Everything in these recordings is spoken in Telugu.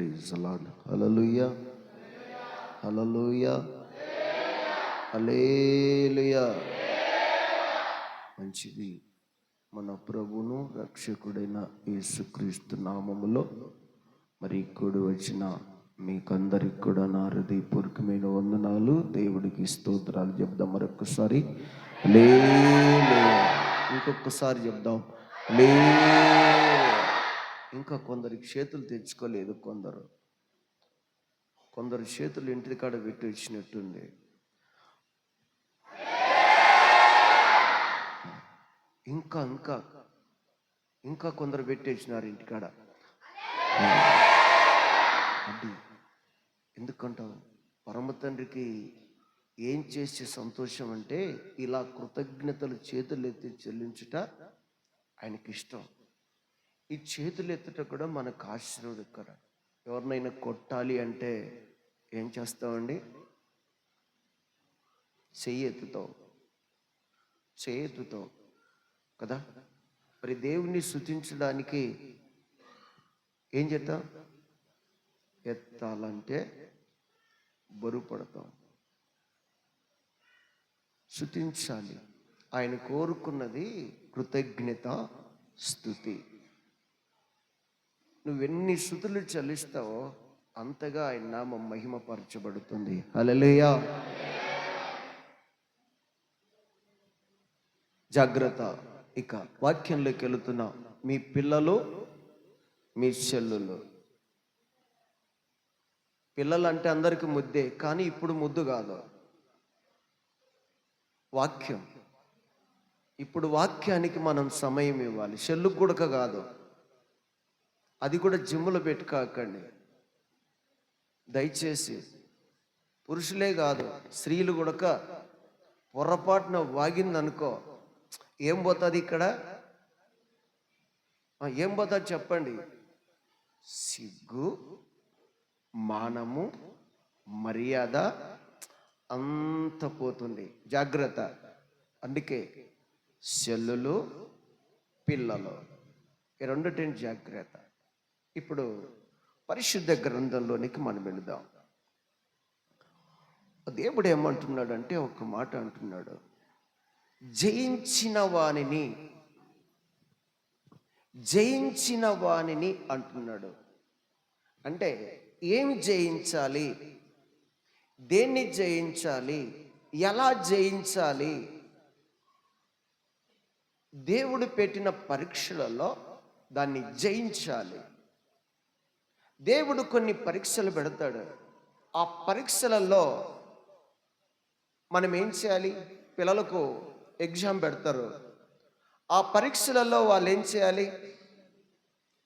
Praise the lord. Hallelujah, hallelujah, hallelujah. మంచిది. మన ప్రభువును రక్షకుడైన యేసుక్రీస్తు నామములో మరి కూడి వచ్చిన మీకందరికి కూడా నా హృదయపూర్వకమైన వందనాలు. దేవుడికి స్తోత్రాలు చెప్దాం. మరొకసారి హల్లెలూయా. ఇంకొకసారి చెప్దాం హల్లెలూయా. ఇంకా కొందరికి చేతులు తెచ్చుకోలేదు. కొందరు చేతులు ఇంటి కాడ పెట్టి వచ్చినట్టుంది. ఇంకా కొందరు పెట్టేసినారు ఇంటికాడ. అది ఎందుకంటావు? పరమ తండ్రికి ఏం చేసే సంతోషం అంటే ఇలా కృతజ్ఞతలు చేతులు ఎత్తి చెల్లించుట ఆయనకి ఇష్టం. ఈ చేతులు ఎత్తుట కూడా మనకు ఆశీర్వాదకరం. ఎవరినైనా కొట్టాలి అంటే ఏం చేస్తామండి? చెయ్యి ఎత్తుతాం కదా. మరి దేవుణ్ణి స్తుతించడానికి ఏం చేద్దాం? ఎత్తాలంటే బరువు పడతాం. స్తుతించాలి. ఆయన కోరుకున్నది కృతజ్ఞత స్తుతి. నువ్వెన్ని స్తుతులు చెల్లిస్తావో అంతగా ఆయన నామం మహిమపరచబడుతుంది. హల్లెలూయా. జాగ్రత్త. ఇక వాక్యంలోకి వెళుతున్నా. మీ పిల్లలు, మీ చెల్లులు. పిల్లలు అంటే అందరికి ముద్దే, కానీ ఇప్పుడు ముద్దు కాదు, వాక్యం. ఇప్పుడు వాక్యానికి మనం సమయం ఇవ్వాలి. చెల్లుకు గుడక కాదు, అది కూడా జిమ్ములో పెట్టుకోకండి దయచేసి. పురుషులే కాదు, స్త్రీలు గుడక పొరపాటున వాగిందనుకో ఏం పోతుంది ఇక్కడ? ఏం పోతుంది చెప్పండి? సిగ్గు, మానము, మర్యాద అంత పోతుంది. జాగ్రత్త. అందుకే చెల్లులు, పిల్లలు ఈ రెండుటిని జాగ్రత్త. ఇప్పుడు పరిశుద్ధ గ్రంథంలోనికి మనం వెళుదాం. దేవుడు ఏమంటున్నాడంటే ఒక మాట అంటున్నాడు, జయించిన వానిని అంటున్నాడు. అంటే ఏమి జయించాలి? దేన్ని జయించాలి? ఎలా జయించాలి? దేవుడు పెట్టిన పరీక్షలలో దాన్ని జయించాలి. దేవుడు కొన్ని పరీక్షలు పెడతాడు. ఆ పరీక్షలలో మనం ఏం చేయాలి? పిల్లలకు ఎగ్జామ్ పెడతారు. ఆ పరీక్షలలో వాళ్ళు ఏం చేయాలి?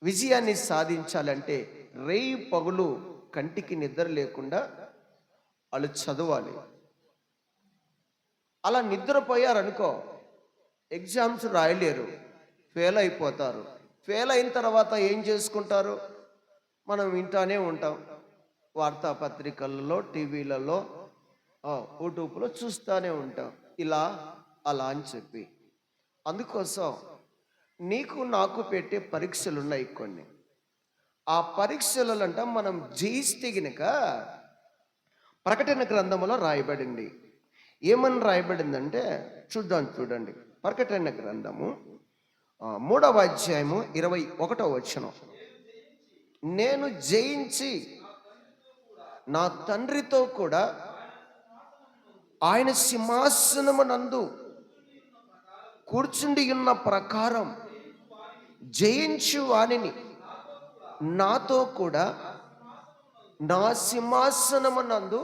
విజయాన్ని సాధించాలంటే రేయి పగులు కంటికి నిద్ర లేకుండా వాళ్ళు చదవాలి. అలా నిద్రపోయారనుకో ఎగ్జామ్స్ రాయలేరు, ఫెయిల్ అయిపోతారు. ఫెయిల్ అయిన తర్వాత ఏం చేసుకుంటారు? మనం వింటానే ఉంటాం, వార్తాపత్రికలలో, టీవీలలో, యూట్యూబ్లో చూస్తూనే ఉంటాం, ఇలా అలా అని చెప్పి. అందుకోసం నీకు నాకు పెట్టే పరీక్షలు ఉన్నాయి కొన్ని. ఆ పరీక్షలంట మనం జయిస్తే గనుక ప్రకటన గ్రంథంలో రాయబడింది. ఏమని రాయబడిందంటే చూడండి. ప్రకటన గ్రంథము 3వ అధ్యాయము 21వ వచనం. నేను జయించి నా తండ్రితో కూడా ఆయన సింహాసనమునందు కూర్చుండి ఉన్న ప్రకారం జయించు వానిని నాతో కూడా నా సింహాసనమునందు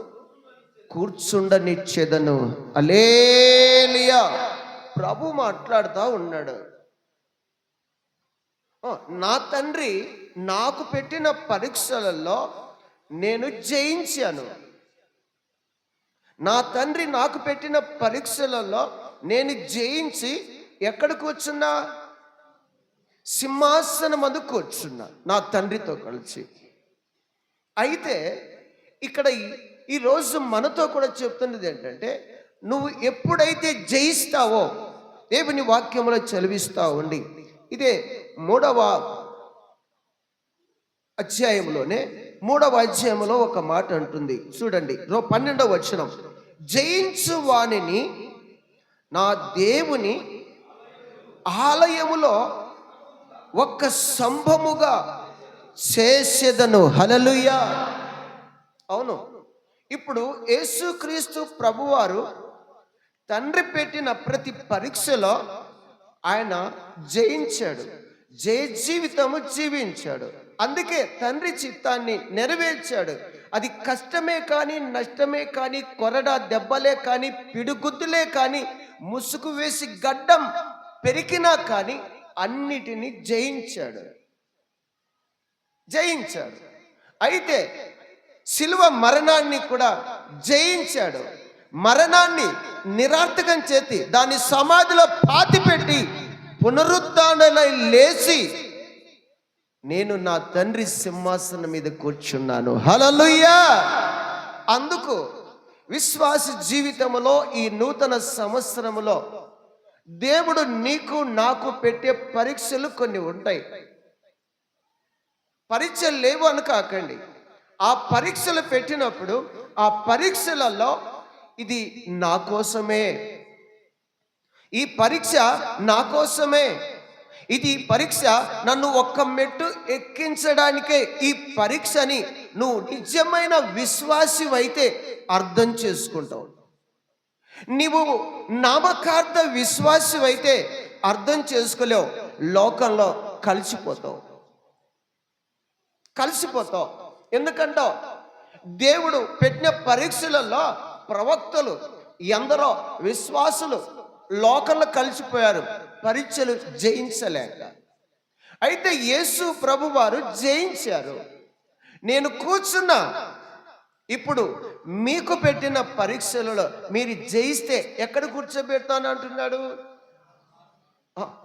కూర్చుండనిచ్చేదను. హల్లెలూయా. ప్రభు మాట్లాడుతూ ఉన్నాడు. నా తండ్రి నాకు పెట్టిన పరీక్షలలో నేను జయించాను. నా తండ్రి నాకు పెట్టిన పరీక్షలలో నేను జయించి ఎక్కడ కూర్చున్నా? సింహాసనం అందు కూర్చున్నా నా తండ్రితో కలిసి. అయితే ఇక్కడ ఈరోజు మనతో కూడా చెప్తున్నది ఏంటంటే, నువ్వు ఎప్పుడైతే జయిస్తావో దేవుని వాక్యంలో చదివిస్తావు ఉండి. ఇదే 3వ అధ్యాయంలోనే 3వ అధ్యాయంలో ఒక మాట అంటుంది చూడండి, 12వ వచనం. జయించు వానిని నా దేవుని ఆలయములో ఒక్క స్తంభముగా చేసేదను. హల్లెలూయా. అవును, ఇప్పుడు యేసుక్రీస్తు ప్రభువారు తండ్రి పెట్టిన ప్రతి పరీక్షలో ఆయన జయించాడు, జయ జీవితము జీవించాడు. అందుకే తండ్రి చిత్తాన్ని నెరవేర్చాడు. అది కష్టమే కానీ, నష్టమే కానీ, కొరడా దెబ్బలే కానీ, పిడుగుద్దులే కానీ, ముసుగు వేసి గడ్డం పెరికినా కానీ అన్నిటినీ జయించాడు. అయితే శిలువ మరణాన్ని కూడా జయించాడు. మరణాన్ని నిరర్థకం చేసి దాని సమాధిలో పాతిపెట్టి పునరుద్ధానులై లేచి నేను నా తండ్రి సింహాసనం మీద కూర్చున్నాను. హల్లెలూయా. అందుకు విశ్వాస జీవితంలో ఈ నూతన సంవత్సరములో దేవుడు నీకు నాకు పెట్టే పరీక్షలు కొన్ని ఉంటాయి. పరీక్షలు లేవు అని కాకండి. ఆ పరీక్షలు పెట్టినప్పుడు ఆ పరీక్షలలో ఇది నా కోసమే, ఈ పరీక్ష నా కోసమే, ఇది పరీక్ష నన్ను ఒక్క మెట్టు ఎక్కించడానికే ఈ పరీక్షని నువ్వు నిజమైన విశ్వాసివైతే అర్థం చేసుకుంటావు. నీవు నామకార్థ విశ్వాసివైతే అర్థం చేసుకోలేవు, లోకంలో కలిసిపోతావు. ఎందుకంటే దేవుడు పెట్టిన పరీక్షలలో ప్రవక్తలు ఎందరో విశ్వాసులు లోకంలో కలిసిపోయారు, పరీక్షలు జయించలేక. అయితే యేసు ప్రభువారు జయించారు. నేను కూర్చున్నా, ఇప్పుడు మీకు పెట్టిన పరీక్షలలో మీరు జయిస్తే ఎక్కడ కూర్చోబెడతాను అంటున్నాడు.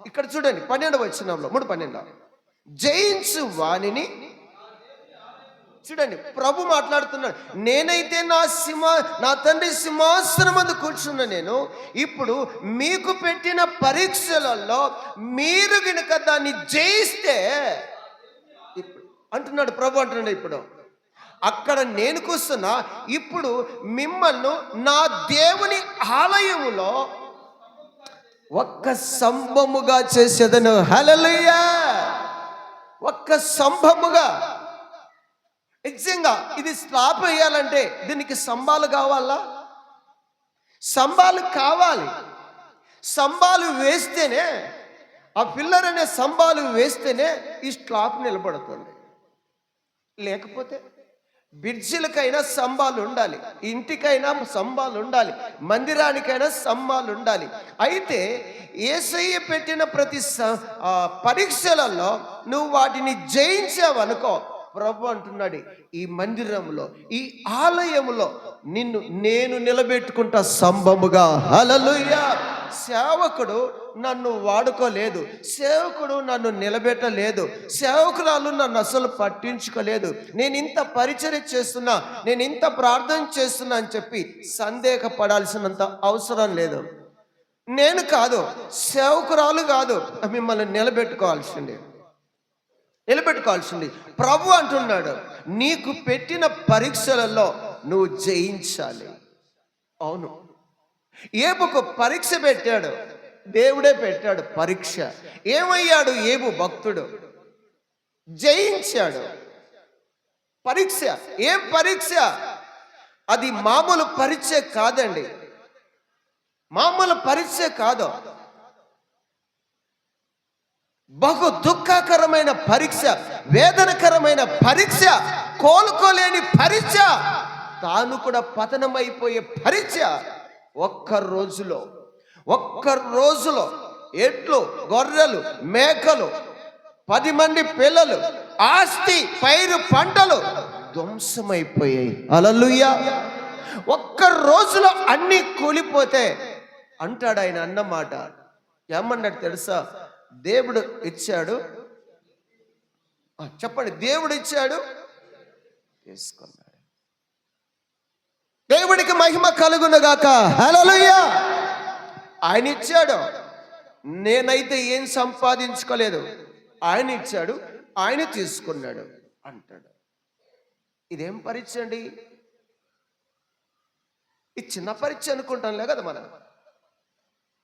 ఇక్కడ చూడండి 12వ వచనంలో 3:12 జయించు వానిని. చూడండి, ప్రభు మాట్లాడుతున్నాడు. నేనైతే నా తండ్రి సింహాసనం ముందు కూర్చున్నా. నేను ఇప్పుడు మీకు పెట్టిన పరీక్షలలో మీరు గనుక దాన్ని జయిస్తే అంటున్నాడు ప్రభు. అంటున్నాడు ఇప్పుడు అక్కడ నేను కూర్చున్నా, ఇప్పుడు మిమ్మల్ని నా దేవుని ఆలయములో ఒక్క స్తంభముగా చేసేదను. హల్లెలూయా. ఒక్క స్తంభముగా. నిజంగా ఇది స్లాబ్ వేయాలంటే దీనికి స్తంభాలు కావాలా? స్తంభాలు కావాలి. స్తంభాలు వేస్తేనే, ఆ పిల్లర్ అనే స్తంభాలు వేస్తేనే ఈ స్లాబ్ నిలబడుతుంది. లేకపోతే బ్రిడ్జిలకైనా స్తంభాలు ఉండాలి, ఇంటికైనా స్తంభాలు ఉండాలి, మందిరానికైనా స్తంభాలు ఉండాలి. అయితే యేసయ్య పెట్టిన ప్రతి పరీక్షలలో నువ్వు వాటిని జయించావనుకో, ప్రభు అంటున్నాడు ఈ మందిరంలో, ఈ ఆలయములో నిన్ను నేను నిలబెట్టుకుంటా స్తంభముగా. హల్లెలూయా. సేవకుడు నన్ను వాడుకోలేదు, సేవకుడు నన్ను నిలబెట్టలేదు, సేవకురాలు నన్ను అసలు పట్టించుకోలేదు, నేను ఇంత పరిచర్య చేస్తున్నా, నేను ఇంత ప్రార్థన చేస్తున్నా అని చెప్పి సందేహపడాల్సినంత అవసరం లేదు. నేను కాదు, సేవకురాలు కాదు మిమ్మల్ని నిలబెట్టుకోవాల్సింది. ప్రభు అంటున్నాడు నీకు పెట్టిన పరీక్షలలో నువ్వు జయించాలి. అవును, ఏబుకు పరీక్ష పెట్టాడు, దేవుడే పెట్టాడు పరీక్ష. ఏమయ్యాడు ఏబు భక్తుడు? జయించాడు. పరీక్ష. ఏం పరీక్ష? అది మామూలు పరీక్ష కాదండి, మామూలు పరీక్ష కాదు. బహు దుఃఖకరమైన పరీక్ష, వేదనకరమైన పరీక్ష, కోలుకోలేని పరీక్ష, తాను కూడా పతనమైపోయే పరీక్ష. ఒక్క రోజులో ఎడ్లు, గొర్రెలు, మేకలు, 10 మంది పిల్లలు, ఆస్తి, పైరు, పంటలు ధ్వంసమైపోయాయి. హల్లెలూయా. ఒక్క రోజులో అన్ని కూలిపోతే అంటాడు ఆయన అన్నమాట. ఏమన్నాడు తెలుసా? దేవుడు ఇచ్చాడు. చెప్పండి, దేవుడు ఇచ్చాడు, తీసుకున్నాడు. దేవుడికి మహిమ కలుగునుగాక. హల్లెలూయా. ఆయన ఇచ్చాడు, నేనైతే ఏం సంపాదించుకోలేదు. ఆయన ఇచ్చాడు, ఆయన తీసుకున్నాడు అంటాడు. ఇదేం పరీక్ష అండి? ఇది చిన్న పరీక్ష అనుకుంటాంలే కదా మనం,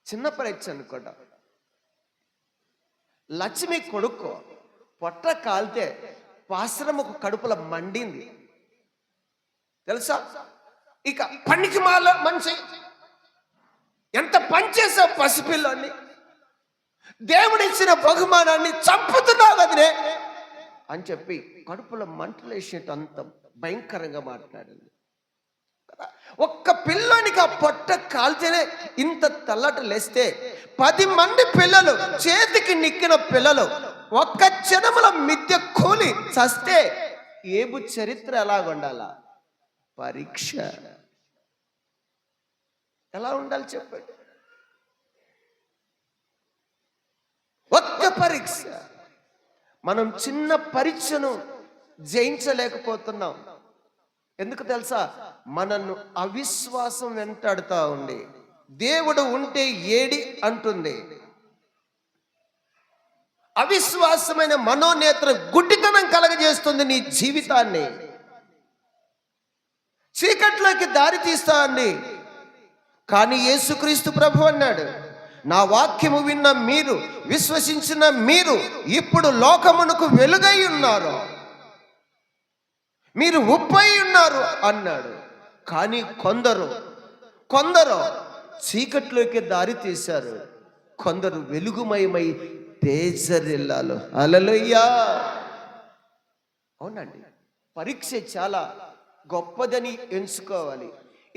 చిన్న పరీక్ష అనుకుంటాం. లక్ష్మి కొడుకు పొట్ట కాలితే పాశ్రమకు కడుపుల మండింది తెలుసా? ఇక పనికి మాల మనిషి ఎంత పనిచేసావు పసిపిల్లాన్ని, దేవుడిచ్చిన బహుమానాన్ని చంపుతున్నావు కదనే అని చెప్పి కడుపులో మంటలేసేట అంత భయంకరంగా మాట్లాడింది. ఒక్క పిల్లోనికి ఆ పొట్ట కాల్తేనే ఇంత తల్లట లేస్తే 10 మంది పిల్లలు చేతికి నిక్కిన పిల్లలు ఒక్క క్షణముల మిద్దె కూలి చస్తే ఏబు చరిత్ర ఎలా ఉండాలా? పరీక్ష ఎలా ఉండాలి చెప్పండి? ఒక్క పరీక్ష. మనం చిన్న పరీక్షను జయించలేకపోతున్నాం. ఎందుకు తెలుసా? మనను అవిశ్వాసం వెంటాడుతూ ఉంది. దేవుడు ఉంటే ఏడి అంటుంది. అవిశ్వాసమైన మనోనేత్ర గుడ్డితనం కలగజేస్తుంది నీ జీవితాన్ని, చీకట్లోకి దారి తీస్తా ఉంది. కానీ యేసుక్రీస్తు ప్రభు అన్నాడు, నా వాక్యము విన్న మీరు, విశ్వసించిన మీరు ఇప్పుడు లోకమునకు వెలుగై ఉన్నారు, మీరు ఉప్పై ఉన్నారు అన్నాడు. కానీ కొందరు చీకట్లోకి దారి తీశారు, కొందరు వెలుగుమయమై తేజరిల్లాలు. హల్లెలూయా. అవునండి, పరీక్ష చాలా గొప్పదని ఎంచుకోవాలి.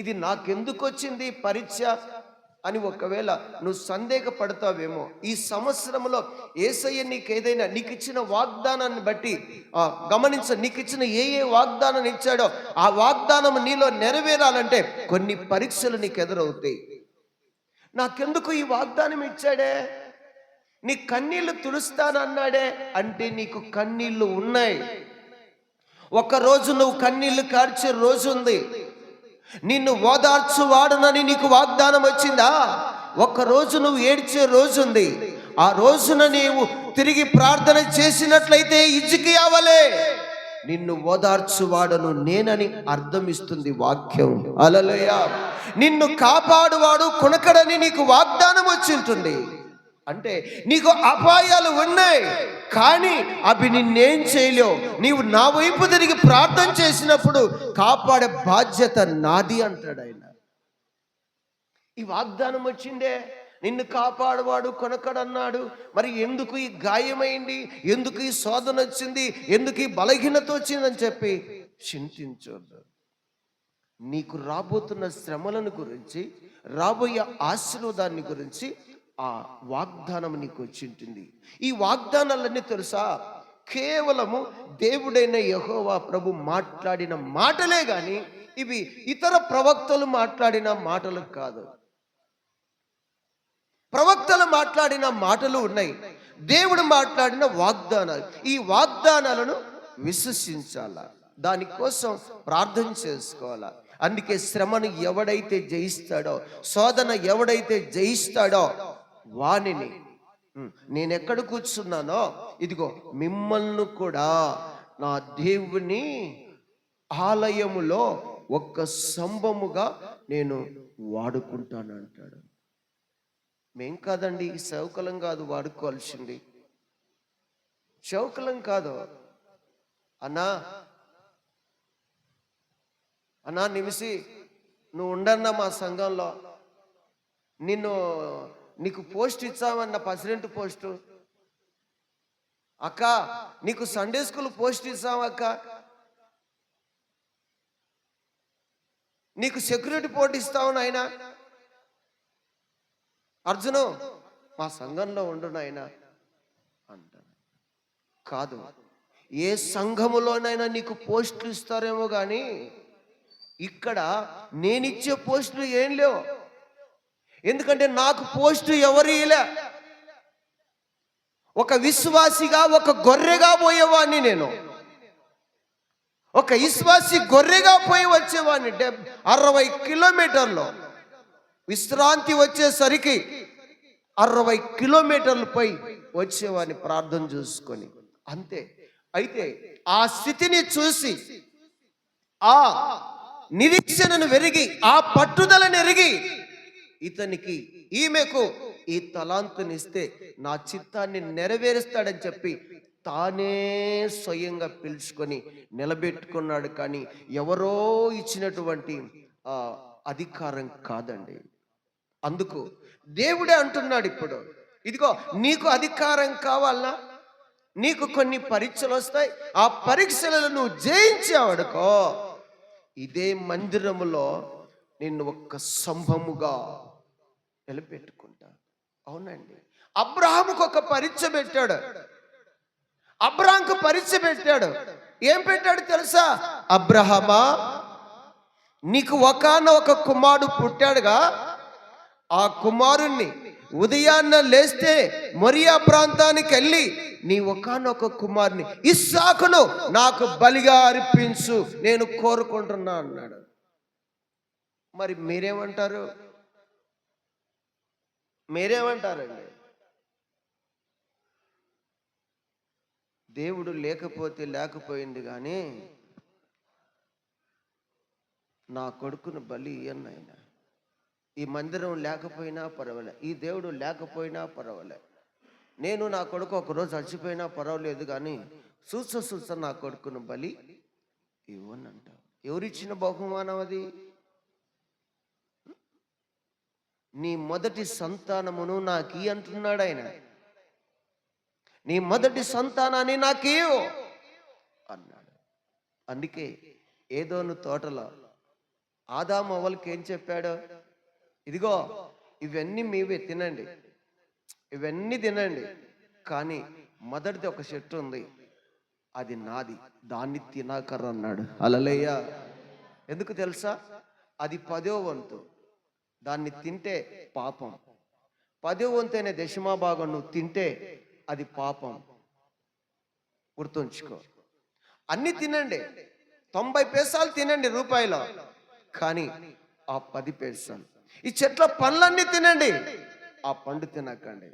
ఇది నాకెందుకు వచ్చింది పరీక్ష అని ఒకవేళ నువ్వు సందేహపడతావేమో. ఈ సంవత్సరంలో యేసయ్య నీకు ఏదైనా నీకు ఇచ్చిన వాగ్దానాన్ని బట్టి గమనించ, నీకు ఇచ్చిన ఏ వాగ్దానాన్ని ఇచ్చాడో ఆ వాగ్దానం నీలో నెరవేరాలంటే కొన్ని పరీక్షలు నీకు ఎదురవుతాయి. నాకెందుకు ఈ వాగ్దానం ఇచ్చాడే? నీ కన్నీళ్లు తుడుస్తానన్నాడే అంటే నీకు కన్నీళ్లు ఉన్నాయి. ఒకరోజు నువ్వు కన్నీళ్లు కార్చే రోజు ఉంది. నిన్ను ఓదార్చువాడునని నీకు వాగ్దానం వచ్చిందా? ఒక్కరోజు నువ్వు ఏడ్చే రోజు ఉంది. ఆ రోజున నీవు తిరిగి ప్రార్థన చేసినట్లయితే హిజ్కియా వలె నిన్ను ఓదార్చువాడను నేనని అర్థం ఇస్తుంది వాక్యం. హల్లెలూయా. నిన్ను కాపాడువాడు కొనకడని నీకు వాగ్దానం వచ్చి ఉంటుంది. అంటే నీకు అపాయాలు ఉన్నాయి, కానీ అవి నిన్నేం చేయలేవు. నీవు నా వైపు తిరిగి ప్రార్థన చేసినప్పుడు కాపాడే బాధ్యత నాది అంటాడు ఆయన. ఈ వాగ్దానం వచ్చిందే, నిన్ను కాపాడువాడు కొనకడన్నాడు. మరి ఎందుకు ఈ గాయమైంది, ఎందుకు ఈ శోధన వచ్చింది, ఎందుకు ఈ బలహీనత వచ్చిందని చెప్పి చింతించొద్దు. నీకు రాబోతున్న శ్రమలను గురించి, రాబోయే ఆశీర్వాదాన్ని గురించి ఆ వాగ్దానం నీకు వచ్చింటుంది. ఈ వాగ్దానాలన్నీ తెలుసా? కేవలము దేవుడైన యెహోవా ప్రభు మాట్లాడిన మాటలే గాని ఇవి ఇతర ప్రవక్తలు మాట్లాడిన మాటలు కాదు. ప్రవక్తలు మాట్లాడిన మాటలు ఉన్నాయి, దేవుడు మాట్లాడిన వాగ్దానాలు. ఈ వాగ్దానాలను విశ్వసించాలా, దానికోసం ప్రార్థన చేసుకోవాలా. అందుకే శ్రమను ఎవడైతే జయిస్తాడో, శోధన ఎవడైతే జయిస్తాడో వానిని, నేనెక్కడ కూర్చున్నానో ఇదిగో మిమ్మల్ని కూడా నా దేవుని ఆలయములో ఒక్క స్తంభముగా నేను వాడుకుంటాను అంటాడు. మేం కాదండి, సేవకులం కాదు వాడుకోవాల్సింది, సేవకులం కాదు. అన్నా నిమిసి నువ్వు ఉండన్నా మా సంఘంలో, నీకు పోస్ట్ ఇచ్చామన్న ప్రెసిడెంట్ పోస్టు, అక్క నీకు సండే స్కూల్ పోస్ట్ ఇచ్చాం అక్క, నీకు సెక్యూరిటీ పోస్ట్ ఇస్తావు నాయన, అర్జును మా సంఘంలో ఉండు నాయన అంటాను. కాదు, ఏ సంఘములోనైనా నీకు పోస్టులు ఇస్తారేమో కానీ ఇక్కడ నేనిచ్చే పోస్టులు ఏం లేవు. ఎందుకంటే నాకు పోస్టు ఎవరు ఇలా. ఒక విశ్వాసిగా, ఒక గొర్రెగా పోయేవాడిని నేను, ఒక విశ్వాసి గొర్రెగా పోయి వచ్చేవాడిని. 60 కిలోమీటర్లు విశ్రాంతి వచ్చేసరికి 60 కిలోమీటర్లు పోయి వచ్చేవాడిని ప్రార్థన చూసుకొని, అంతే. అయితే ఆ స్థితిని చూసి ఆ నిరీక్షణను వెరిగి, ఆ పట్టుదలను ఎరిగి ఇతనికి ఈమెకు ఈ తలాంతునిస్తే నా చిత్తాన్ని నెరవేరుస్తాడని చెప్పి తానే స్వయంగా పిలుచుకొని నిలబెట్టుకున్నాడు. కానీ ఎవరో ఇచ్చినటువంటి ఆ అధికారం కాదండి. అందుకు దేవుడే అంటున్నాడు ఇప్పుడు, ఇదిగో నీకు అధికారం కావాలా, నీకు కొన్ని పరీక్షలు వస్తాయి, ఆ పరీక్షలను నువ్వు జయించావడుకో ఇదే మందిరములో నిన్ను ఒక్క స్తంభముగా నిలబెట్టుకుంటా. అవునండి, అబ్రహాముకు ఒక పరీక్ష పెట్టాడు. అబ్రహాంకు పరీక్ష పెట్టాడు. ఏం పెట్టాడు తెలుసా? అబ్రహమా, నీకు ఒకానొక కుమారుడు పుట్టాడుగా, ఆ కుమారుణ్ణి ఉదయాన్న లేస్తే మొరియా ప్రాంతానికి వెళ్ళి నీ ఒకానొక కుమారుని ఇస్సాకును నాకు బలిగా అర్పించు, నేను కోరుకుంటున్నా అన్నాడు. మరి మీరేమంటారు? మీరేమంటారండి? దేవుడు లేకపోతే లేకపోయింది, కానీ నా కొడుకును బలి ఇయ్యను ఆయన. ఈ మందిరం లేకపోయినా పర్వాలే, ఈ దేవుడు లేకపోయినా పర్వాలే, నేను నా కొడుకు ఒకరోజు చచ్చిపోయినా పర్వాలేదు, కానీ చూస నా కొడుకును బలి ఇవ్వనంట. ఎవరిచ్చిన బహుమానం అది? నీ మొదటి సంతానమును నాకు అంటున్నాడు ఆయన. నీ మొదటి సంతానాన్ని నాకేయో అన్నాడు. అందుకే ఏదోను తోటలో ఆదాము అవ్వలకి ఏం చెప్పాడు? ఇదిగో ఇవన్నీ మీవే, తినండి, ఇవన్నీ తినండి, కానీ మొదటిది ఒక చెట్టు ఉంది, అది నాది, దాన్ని తినకరు అన్నాడు. హల్లెలూయా. ఎందుకు తెలుసా? అది 10వ వంతు, దాన్ని తింటే పాపం. 10వ వంతు అనే దశమా భాగం నువ్వు తింటే అది పాపం. గుర్తుంచుకో. అన్ని తినండి, 90 పైసలు తినండి రూపాయలు, కానీ ఆ 10 పైసలు. ఈ చెట్ల పండ్లన్నీ తినండి, ఆ పండు తినకండి,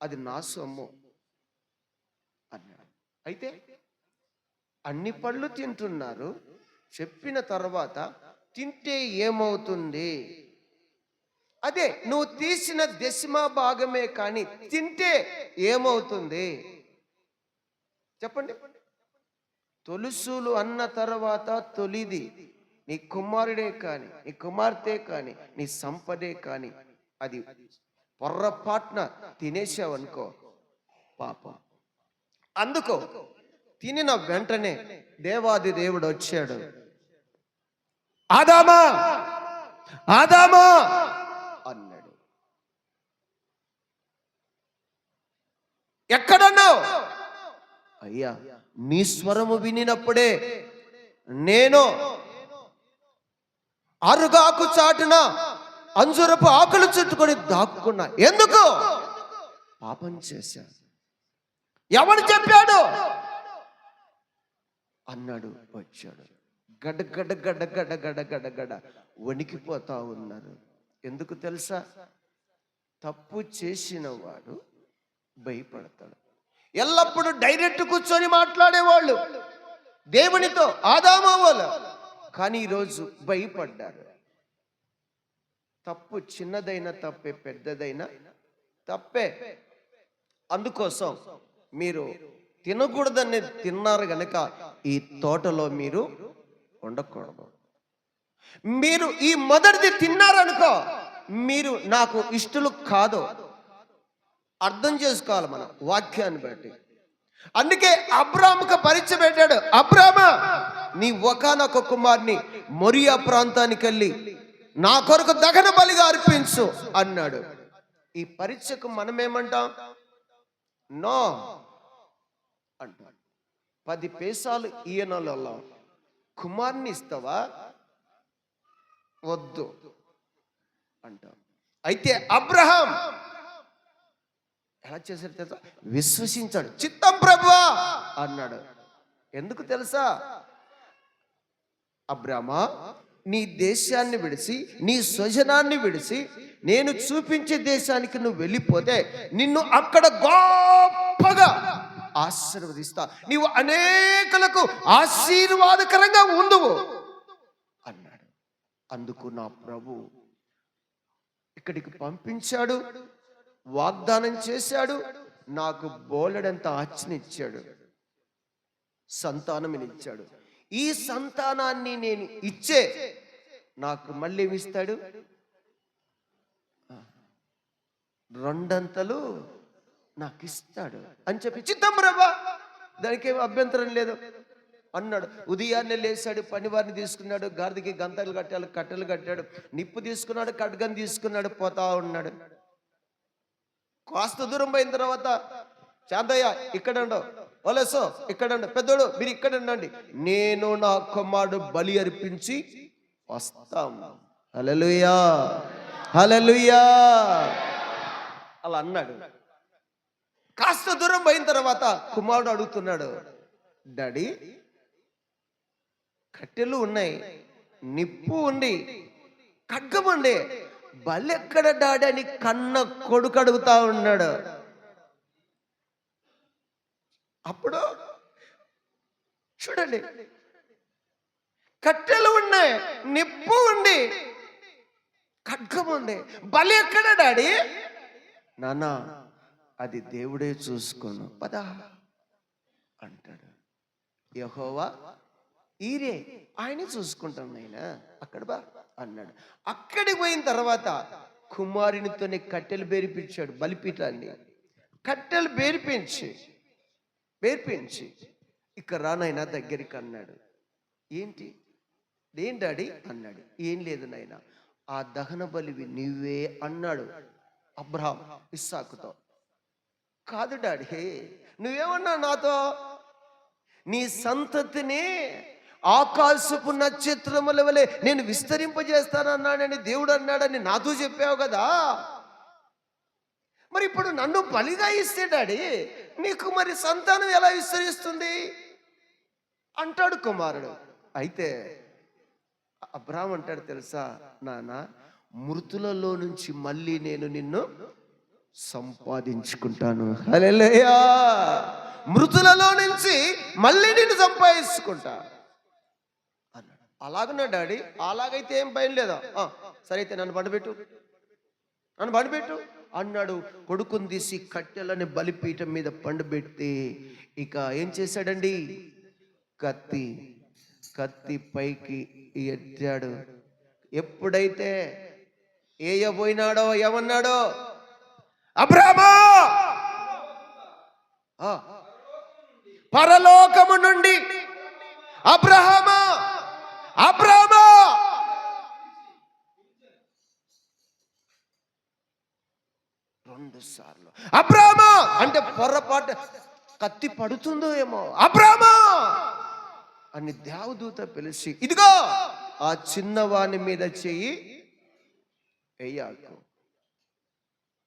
అది నా సొమ్ము అన్నాడు. అయితే అన్ని పళ్ళు తింటున్నారు, చెప్పిన తర్వాత తింటే ఏమవుతుంది? అదే నువ్వు తీసిన దశమా భాగమే, కానీ తింటే ఏమవుతుంది చెప్పండి? తొలుసులు అన్న తర్వాత తొలిది నీ కుమారుడే కానీ, నీ కుమార్తె కానీ, నీ సంపదే కానీ అది పొర్రపాటున తినేసావనుకో పాపం. అందుకో తినిన వెంటనే దేవాది దేవుడు వచ్చాడు. ఆదామా, ఆదామా అన్నాడు. ఎక్కడున్నావు? అయ్యా, నీ స్వరము వినినప్పుడే నేను అరుగాకు చాటున అంజురపు ఆకులు చుట్టుకొని దాక్కున్నా. ఎందుకు? పాపం చేశా. ఎవడు చెప్పాడు అన్నాడు. వచ్చాడు. గడ్డ గడ్డ గడ్డ గడ్డ గడ్డ గడ్డ గడ్డ వణికిపోతా ఉన్నారు. ఎందుకు తెలుసా? తప్పు చేసిన వాడు భయపడతాడు. ఎల్లప్పుడూ డైరెక్ట్ కూర్చొని మాట్లాడేవాళ్ళు దేవునితో, ఆదాము వాళ్ళు, కానీ ఈరోజు భయపడ్డారు. తప్పు చిన్నదైనా తప్పే, పెద్దదైనా తప్పే. అందుకోసం మీరు తినకూడదని తిన్నారు గనక ఈ తోటలో మీరు ఉండకూడదు. మీరు ఈ మొదటిది తిన్నారనుకో మీరు నాకు ఇష్టలు కాదు. అర్థం చేసుకోవాలి మనం వాక్యాన్ని బట్టి. అందుకే అబ్రాహాముకు పరీక్ష పెట్టాడు. అబ్రామా, నీ ఒకానొక కుమారుని మొరియా ప్రాంతానికి వెళ్ళి నా కొరకు దహన బలిగా అర్పించు అన్నాడు. ఈ పరీక్షకు మనమేమంటాం? నో అంటాం. 10 పైసలు ఈయనలో కుమార్ని ఇస్తావా? వద్దు అంటాం. అయితే అబ్రహాం ఎలా చేశాడు తెలుసా? విశ్వసించాడు. చిత్తం ప్రభువా అన్నాడు. ఎందుకు తెలుసా? అబ్రామా, నీ దేశాన్ని విడిచి, నీ స్వజనాన్ని విడిచి నేను చూపించే దేశానికి నువ్వు వెళ్ళిపోతే నిన్ను అక్కడ గొప్పగా ఆశీర్వదిస్తా, నీవు అనేకులకు ఆశీర్వాదకరంగా ఉండువు. అందుకు నా ప్రభు ఇక్కడికి పంపించాడు, వాగ్దానం చేశాడు, నాకు బోలెడంత ఆజ్ఞనిచ్చాడు, సంతానమినిచ్చాడు. ఈ సంతానాన్ని నేను ఇచ్చే నాకు మళ్ళీ ఏమిస్తాడు? రెండంతలు నాకు ఇస్తాడు అని చెప్పి, చిత్తం ప్రభా, దానికి ఏమి అభ్యంతరం లేదు అన్నాడు. ఉదయాన్నే లేచాడు, పనివారిని తీసుకున్నాడు, గాడిదకి గంతలు కట్టాడు, కట్టెలు కట్టాడు, నిప్పు తీసుకున్నాడు, ఖడ్గం తీసుకున్నాడు, పోతా ఉన్నాడు. కాస్త దూరం పోయిన తర్వాత, చాందయ్య ఇక్కడ ఉండవు, ఓలేసో ఇక్కడ ఉండు, పెద్దోడు మీరు ఇక్కడ ఉండండి, నేను నా కుమారుడు బలి అర్పించి వస్తాం. హల్లెలూయా, హల్లెలూయా అలా అన్నాడు. కాస్త దూరం పోయిన తర్వాత కుమారుడు అడుగుతున్నాడు, డాడీ కట్టెలు ఉన్నాయి, నిప్పు ఉంది, ఖడ్గం ఉండే, బలి ఎక్కడ డాడీ అని కన్న కొడుకు అడుగుతా ఉన్నాడు. అప్పుడు చూడండి, కట్టెలు ఉన్నాయి, నిప్పు ఉంది, ఖడ్గం ఉంది, బలి ఎక్కడ డాడీ? నాన్న అది దేవుడే చూసుకోను పదా అంటాడు. యెహోవా ఈరే, ఆయనే చూసుకుంటాను నాయన, అక్కడ బా అన్నాడు. అక్కడికి పోయిన తర్వాత కుమారునితోనే కట్టెలు బేరిపించాడు, బలిపీఠాన్ని కట్టెలు బేరిపించి ఇక రానైనా దగ్గరికి అన్నాడు. ఏంటి ఏం డాడీ అన్నాడు. ఏం లేదు నాయన, ఆ దహన బలివి నీవే అన్నాడు అబ్రహాం ఇస్సాకుతో. కాదు డాడీ, నువ్వేమన్నా నాతో, నీ సంతతిని ఆకాశపు నక్షత్రముల వలె నేను విస్తరింపజేస్తానన్నాడని దేవుడు అన్నాడని నాతో చెప్పావు కదా, మరి ఇప్పుడు నన్ను బలిగా ఇస్తే డాడీ నీకు మరి సంతానం ఎలా విస్తరిస్తుంది అంటాడు కుమారుడు. అయితే అబ్రహాం అంటాడు తెలుసా, నాన్న మృతులలో నుంచి మళ్ళీ నేను నిన్ను సంపాదించుకుంటాను. హల్లెలూయా, మృతులలో నుంచి మళ్ళీ నిన్ను సంపాదించుకుంటా అన్నాడు. అలాగన్నా డాడీ, అలాగైతే ఏం భయం లేదా? సరే అయితే నన్ను బండిపెట్టు అన్నాడు. కొడుకుని తీసి కట్టెలని బలిపీఠం మీద పండుబెట్టి ఇక ఏం చేశాడండి, కత్తి పైకి ఎత్తాడు. ఎప్పుడైతే ఏయబోయినాడో ఏమన్నాడో, అబ్రహామా పరలోకము నుండి అబ్రహామా 2 సార్లు అబ్రహామా అంటే పొరపాటు కత్తి పడుతుందో ఏమో, అబ్రహామా అని దేవదూత పిలిచి, ఇదిగో ఆ చిన్నవాని మీద చెయ్యి వేయాకు,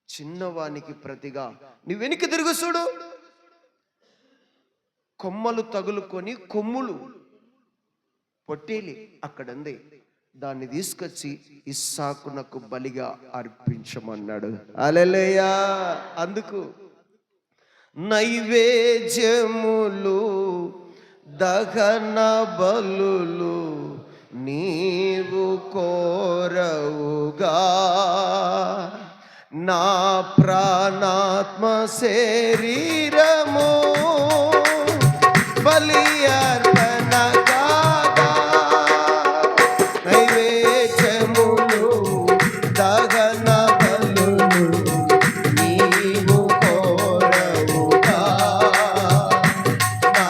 చిన్నవానికి ప్రతిగా నీ వెనక్కి తిరుగు చూడు, కొమ్మలు తగులుకొని కొమ్ములు పొట్టేలి అక్కడ ఉంది, దాన్ని తీసుకొచ్చి ఇస్సాకునకు బలిగా అర్పించమన్నాడు. హల్లెలూయా. అందుకు నైవేద్యములు దహన బలులు నీవు కోరవుగా, నా ప్రాణాత్మ శరీరము బలి అర్పణగా, నైవేద్యములు దహన బలులు నీవు కోరవుగా, నా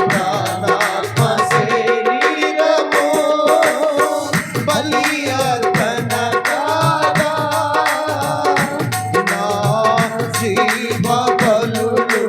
ప్రాణాత్మ శరీరము బలి అర్పణగా, నా జీవ బలులు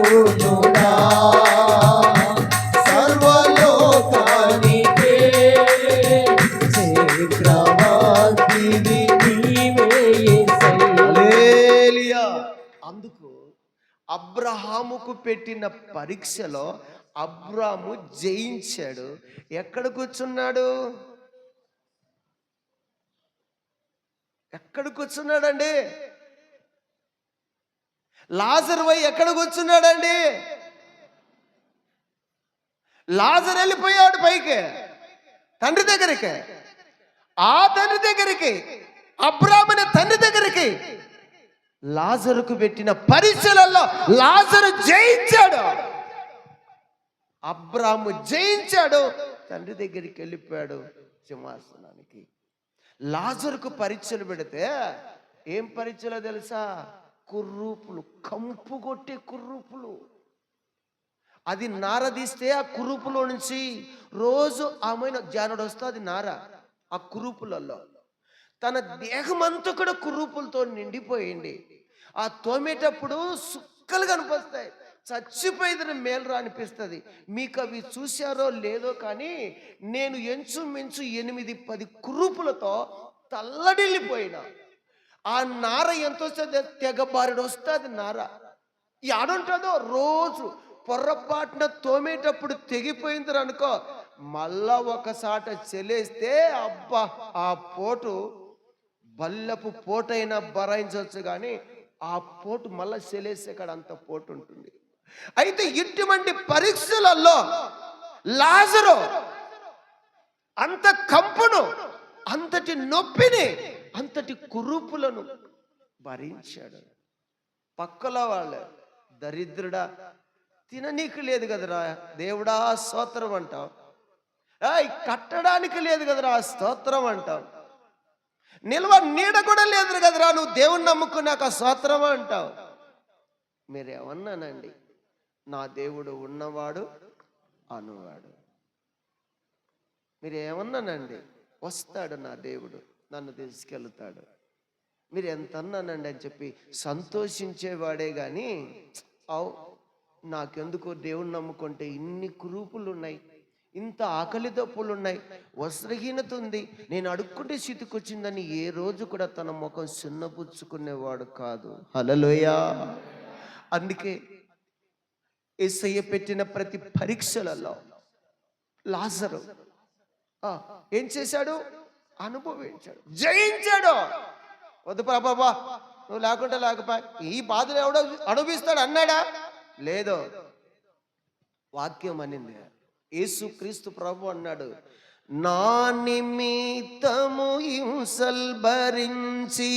పరిశుద్ధుడా సర్వలోకానికే చక్రవర్తివి నీవే యేసయ్యా. హల్లెలూయా. అందుకు అబ్రహాముకు పెట్టిన పరీక్షలో అబ్రాము జయించాడు. ఎక్కడ కూర్చున్నాడు? ఎక్కడ కూర్చున్నాడండి? లాజరు పోయి ఎక్కడ కూర్చున్నాడండి? లాజరు వెళ్ళిపోయాడు పైకి, తండ్రి దగ్గరికి. ఆ తండ్రి దగ్గరికి, అబ్రాముని తండ్రి దగ్గరికి లాజరుకు పెట్టిన పరీక్షలలో లాజరు జయించాడు. అబ్రాము జయించాడు, తండ్రి దగ్గరికి వెళ్ళిపోయాడు సింహాసనానికి. లాజరుకు పరీక్షలు పెడితే ఏం పరీక్షలో తెలుసా? కుర్రూపులు, కంపు కొట్టే కుర్రూపులు. అది నారదీస్తే ఆ కురూపులో నుంచి రోజు ఆమె జానుడు వస్తుంది నార. ఆ కురూపులలో తన దేహమంతా కూడా కురూపులతో నిండిపోయింది. ఆ తోమేటప్పుడు సుక్కలు కనిపిస్తాయి, చచ్చిపోయిందని మేలురా అనిపిస్తుంది. మీకు అవి చూశారో లేదో కానీ నేను ఎంచుమించు 8-10 కురూపులతో తల్లడిల్లిపోయినా. ఆ నార ఎంత వస్తుంది? తెగబారెడు వస్తుంది నార. ఈ ఆడుంటుందో రోజు పొర్రపాటున తోమేటప్పుడు తెగిపోయింది అనుకో, మళ్ళా ఒకసాట చెలేస్తే అబ్బా ఆ పోటు బల్లపు పోటైనా భరాయించవచ్చు, కానీ ఆ పోటు మళ్ళా చెలేసే కాడ అంత పోటు ఉంటుంది. అయితే ఇటువంటి పరీక్షలలో లాజరు అంత కంపును, అంతటి నొప్పిని, అంతటి కురూపులను భరించాడు. పక్కలో వాళ్ళు దరిద్రుడా, తిననీకి లేదు కదరా దేవుడా స్తోత్రం అంటావు, కట్టడానికి లేదు కదరా స్తోత్రం అంటావు, నిల్వ నీడ కూడా లేదు కదరా నువ్వు దేవుణ్ణి నమ్ముకున్నాక స్తోత్రం అంటావు. మీరేమన్నానండి? నా దేవుడు ఉన్నవాడు అనువాడు. మీరేమన్నానండి? వస్తాడు నా దేవుడు, నన్ను తీసుకెళ్తాడు. మీరు ఎంత అన్నానండి అని చెప్పి సంతోషించేవాడే కానీ నాకెందుకో దేవుణ్ణి నమ్ముకుంటే ఇన్ని కురూపులు ఉన్నాయి, ఇంత ఆకలి దప్పులు ఉన్నాయి, వస్త్రహీనత ఉంది, నేను అడుక్కుంటే స్థితికొచ్చిందని ఏ రోజు కూడా తన ముఖం చిన్నపుచ్చుకునేవాడు కాదు. హల్లెలూయా. అందుకే యేసయ్య పెట్టిన ప్రతి పరీక్షలలో లాజరు ఏం చేశాడు? అనుభవించాడు, జయించాడు. వద్దు బాబా నువ్వు లేకుంటే లేకపోయా, ఈ బాధలు ఎవడో అనుభవిస్తాడు అన్నాడా? లేదు. వాక్యం అనింది, యేసుక్రీస్తు ప్రభు అన్నాడు, నా నిమిత్తము హింసల్ భరించి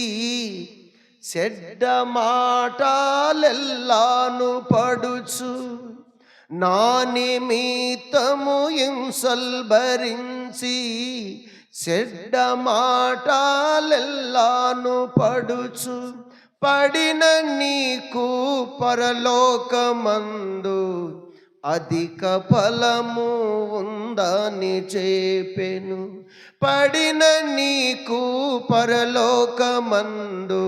చెడ్డ మాటలెల్లాను పడుచు, నా నిమిత్తము హింసల్ భరించి చెడ్డ మాటలెల్లాను పడుచు, పడిన నీకు పరలోకమందు అధిక ఫలము ఉందని చెప్పెను. పడిన నీకు పరలోకమందు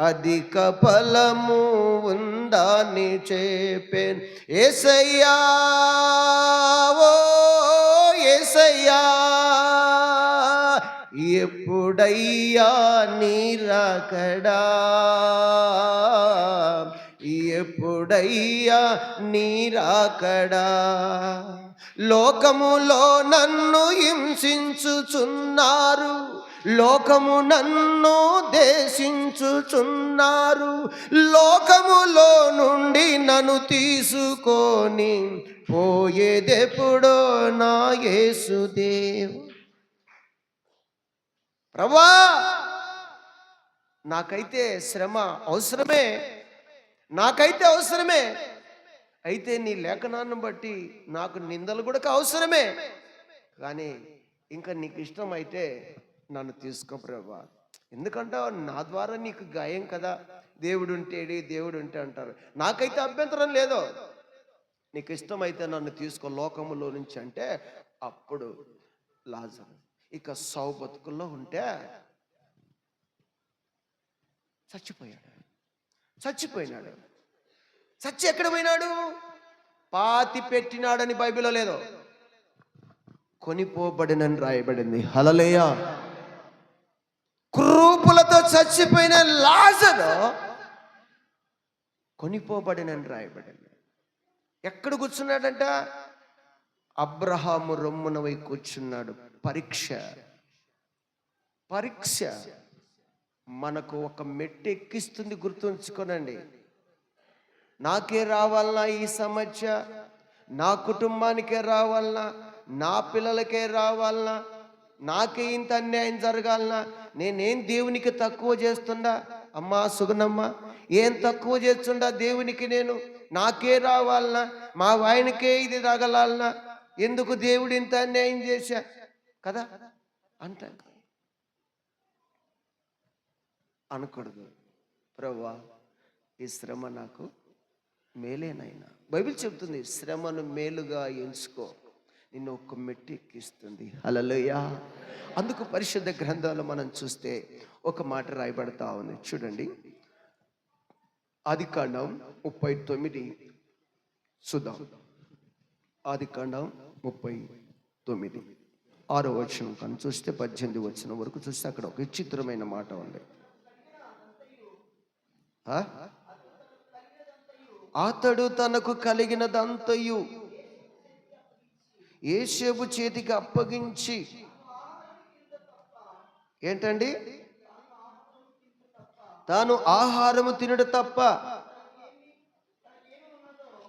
అధిక ఫలము ఉందని చెప్పెను. యేసయ్యా ఓ యేసయ్యా, ఎప్పుడయ్యా నీ రాకడా, ఎప్పుడయ్యా నీ రాకడా, లోకములో నన్ను హింసించుచున్నారు, లోకము నన్ను దేశించుచున్నారు, లోకములో నుండి నన్ను తీసుకొని పోయేదెప్పుడో నా యేసుదేవు. ప్రభువా నాకైతే శ్రమ అవసరమే, నాకైతే అవసరమే, అయితే నీ లేఖనాన్ని బట్టి నాకు నిందలు కూడా అవసరమే, కానీ ఇంకా నీకు ఇష్టమైతే నన్ను తీసుకో ప్రభువా. ఎందుకంటే నా ద్వారా నీకు గాయం కదా, దేవుడు ఉంటేడి దేవుడు ఉంటే అంటారు. నాకైతే అభ్యంతరం లేదు, నీకు ఇష్టమైతే నన్ను తీసుకో లోకములో నుంచి అంటే అప్పుడు లాజరు ఇక సావు బతుకుల్లో ఉంటే చచ్చిపోయాడు. చచ్చి ఎక్కడ పోయినాడు? పాతి పెట్టినాడని బైబిల్లో లేదు, కొనిపోబడినని రాయబడింది. హల్లెలూయా. క్రూపులతో చచ్చిపోయిన లాజరు కొనిపోబడినని రాయబడింది. ఎక్కడ కూర్చున్నాడంట? అబ్రహాము రొమ్మున వై కూర్చున్నాడు. పరీక్ష. పరీక్ష మనకు ఒక మెట్టు ఎక్కిస్తుంది, గుర్తుంచుకోనండి. నాకే రావాలన్నా ఈ సమస్య, నా కుటుంబానికే రావాలన్నా, నా పిల్లలకే రావాలన్నా, నాకే ఇంత అన్యాయం జరగాలన్నా, నేనేం దేవునికి తక్కువ చేస్తుండా? అమ్మా సుగనమ్మ, ఏం తక్కువ చేస్తుండా దేవునికి? నేను నాకే రావాలన్నా, మా ఆయనకే ఇది తగలాలన్నా, ఎందుకు దేవుడు ఇంత అన్యాయం చేశా కదా అంట అనకూడదు. ప్రభువా, ఈ శ్రమ నాకు మేలేనైనా. బైబిల్ చెప్తుంది, శ్రమను మేలుగా ఎంచుకో, నిన్ను ఒక్క మెట్టు ఎక్కిస్తుంది. హల్లెలూయా. అందుకు పరిశుద్ధ గ్రంథాలు మనం చూస్తే ఒక మాట రాయబడతా ఉంది, చూడండి. ఆదికాండం 39 చూద్దాం. ఆదికాండం 39 6వ వచనం కానీ చూస్తే 18వ వచనం వరకు చూస్తే అక్కడ ఒక విచిత్రమైన మాట ఉంది. అతడు తనకు కలిగినదంతయు యోసేపు చేతికి అప్పగించి, ఏంటండి? తాను ఆహారము తినడు తప్ప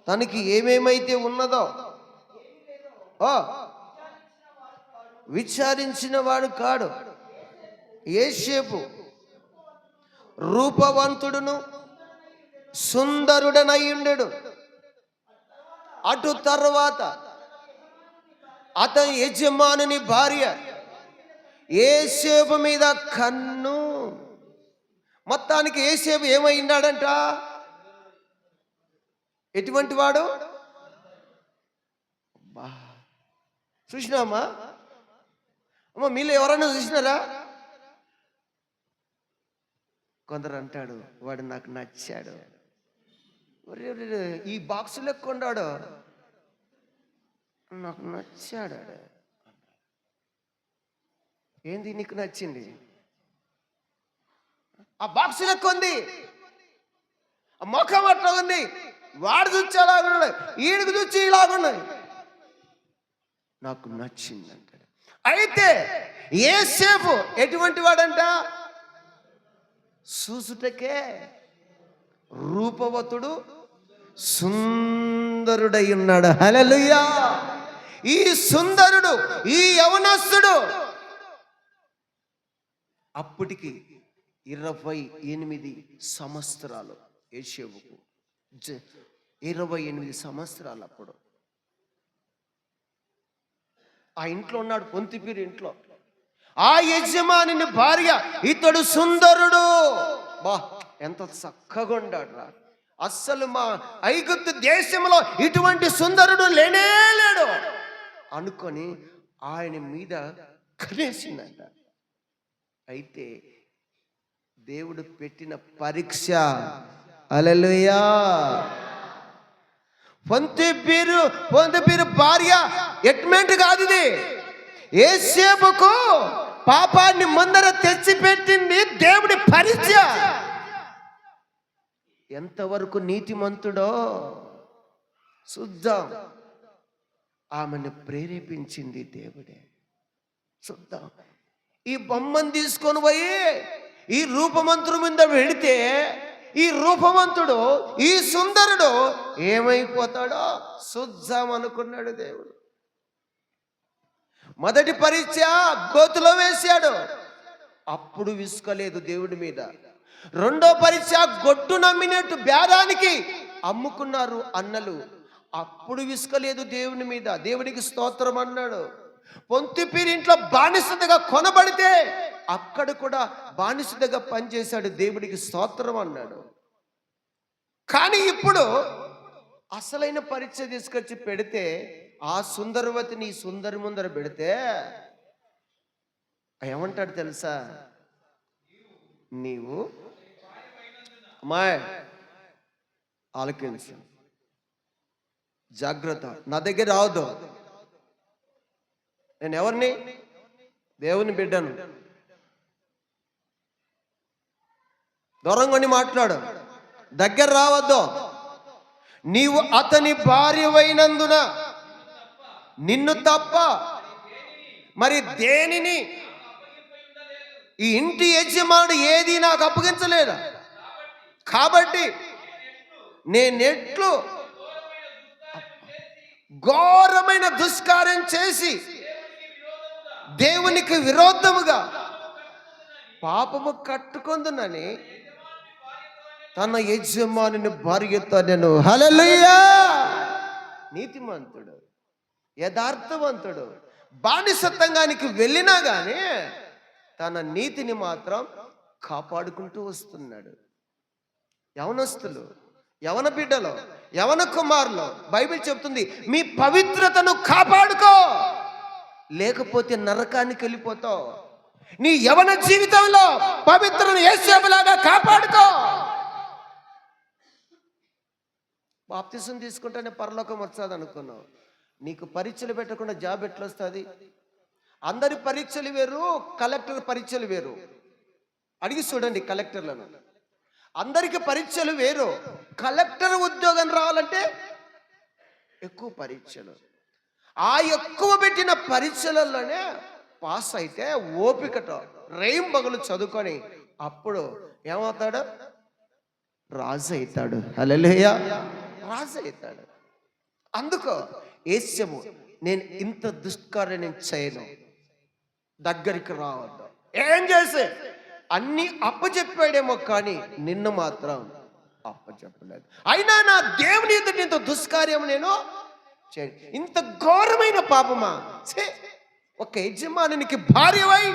తనకి ఏమేమైతే ఉన్నదో విచారించిన వాడు కాడు. యోసేపు రూపవంతుడును సుందరుడనయ్యుండెడు. అటు తర్వాత అతని యజమానుని భార్య యోసేపు మీద కన్ను. మొత్తానికి యోసేపు ఏమైనాడంట? ఎటువంటి వాడు? చూసినామా అమ్మ? మీలో ఎవరైనా చూసినారా? కొందరు అంటాడు, వాడు నాకు నచ్చాడు, ఈ బాక్సులో కొన్నాడు, నాకు నచ్చాడు. ఏంది నీకు నచ్చింది? ఆ బాక్స్ లెక్క ఉంది, ఆ ముఖం అట్లా ఉంది, వాడు చూచి అలాగున్నాడు, ఈడికి చూచి ఇలాగున్నాడు, నాకు నచ్చింది అంటాడు. అయితే యోసేపు ఎటువంటి వాడంట? చూసుటకే రూపవతుడు సుందరుడై ఉన్నాడు. హల్లెలూయా. ఈ సుందరుడు, ఈ యవనస్తుడు అప్పటికి 28 సంవత్సరాలు. యోసేపుకు 28 సంవత్సరాలు. అప్పుడు ఆ ఇంట్లో ఉన్నాడు, పొంతిపీరు ఇంట్లో. ఆ యజమాని భార్య, ఇతడు సుందరుడు, బా ఎంత చక్కగా ఉన్నాడు రా, అస్సలు మా ఐగుప్తు దేశంలో ఇటువంటి సుందరుడు లేనే లేడు అనుకొని ఆయన మీద కనేసిందంట. అయితే దేవుడు పెట్టిన పరీక్ష. హల్లెలూయా. పొంతిపీరు భార్య ఎట్మెంట్ కాదు ఇది. యోసేపుకు పాపాన్ని ముందర తెచ్చిపెట్టింది దేవుడి పరీక్ష. ఎంతవరకు నీతిమంతుడో చూద్దాం. ఆమెను ప్రేరేపించింది దేవుడే. చూద్దాం. ఈ బొమ్మను తీసుకొని పోయి ఈ రూపమంతుడు మీద పెడితే ఈ రూపవంతుడు, ఈ సుందరుడు ఏమైపోతాడో చూద్దాం అనుకున్నాడు దేవుడు. మొదటి పరీక్ష గోతులో వేశాడు, అప్పుడు విసుకలేదు దేవుడి మీద. రెండో పరీక్ష గొడ్డు నమ్మినట్టు బేరానికి అమ్ముకున్నారు అన్నలు, అప్పుడు విసుకలేదు దేవుని మీద. దేవునికి స్తోత్రం అన్నాడు. పొంతిపీరు ఇంట్లో బానిసగా కొనబడితే అక్కడ కూడా బానిసగా పనిచేశాడు, దేవుడికి స్తోత్రం అన్నాడు. కానీ ఇప్పుడు అసలైన పరీక్ష తీసుకొచ్చి పెడితే, ఆ సుందరవతిని సుందరి ముందర పెడితే ఏమంటాడు తెలుసా? నీవు అమ్మాయి ఆలకించు, జాగ్రత్త. నా దగ్గర రావద్దు. నేను ఎవరిని? దేవుని బిడ్డను. దూరంగా మాట్లాడు, దగ్గర రావద్దు. నీవు అతని భార్యవైనందున నిన్ను తప్ప మరి దేనిని ఈ ఇంటి యజమానుడు ఏది నాకు అప్పగించలేదా? కాబట్టి నేనెట్లు ఘోరమైన దుష్కార్యం చేసి దేవునికి విరోధముగా పాపము కట్టుకొందునని తన యజమానుని భార్యతో నేను. హల్లెలూయా! నీతిమంతుడు, యథార్థవంతుడు, బానిసత్వంగానికి వెళ్ళినా కానీ తన నీతిని మాత్రం కాపాడుకుంటూ వస్తున్నాడు. యవనస్తులు, యవన బిడ్డలు, యవన కుమారులు, బైబిల్ చెప్తుంది మీ పవిత్రతను కాపాడుకో, లేకపోతే నరకానికి వెళ్ళిపోతావు. నీ యవన జీవితంలో పవిత్రను యేసేపులాగా కాపాడుకో. బాప్తిసం తీసుకుంటేనే పరలోకం వస్తుంది అనుకున్నావు. నీకు పరీక్షలు పెట్టకుండా జాబ్ ఎట్లా వస్తుంది? అందరి పరీక్షలు వేరు, కలెక్టర్ పరీక్షలు వేరు. అడిగి చూడండి కలెక్టర్లను. అందరికి పరీక్షలు వేరు. కలెక్టర్ ఉద్యోగం రావాలంటే ఎక్కువ పరీక్షలు. ఆ ఎక్కువ పెట్టిన పరీక్షలలోనే పాస్ అయితే ఓపికతో రేయింబగలు చదువుకొని అప్పుడు ఏమవుతాడు? రాజు అవుతాడు. హల్లెలూయా! రాజు అవుతాడు. అందుకో యేసము నేను ఇంత దుష్కార్యం నేను చేయను, దగ్గరికి రావద్దు. ఏం చేసే అన్ని అప్పచెప్పాడేమో కానీ నిన్ను మాత్రం అప్పచెప్పలేదు. అయినా నా దేవుని ఎదుట ఇంత దుష్కార్యం నేను చేయను. ఇంత ఘోరమైన పాపమా? ఒక యజమానునికి భార్యవై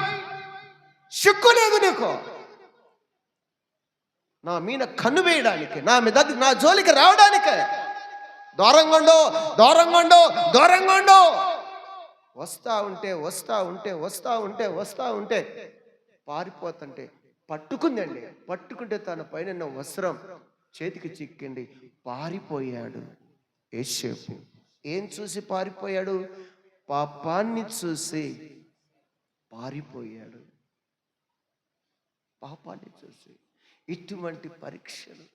సిగ్గు లేదు నీకు? నా మీద కన్ను వేయడానికి, నా మీద నా జోలికి రావడానికి దూరంగా వస్తా ఉంటే పారిపోతుంటే పట్టుకుంటే తన పైన వస్త్రం చేతికి చిక్కింది, పారిపోయాడు యేసేపు. ఏం చూసి పారిపోయాడు? పాపాన్ని చూసి పారిపోయాడు. పాపాన్ని చూసి. ఇటువంటి పరీక్షలు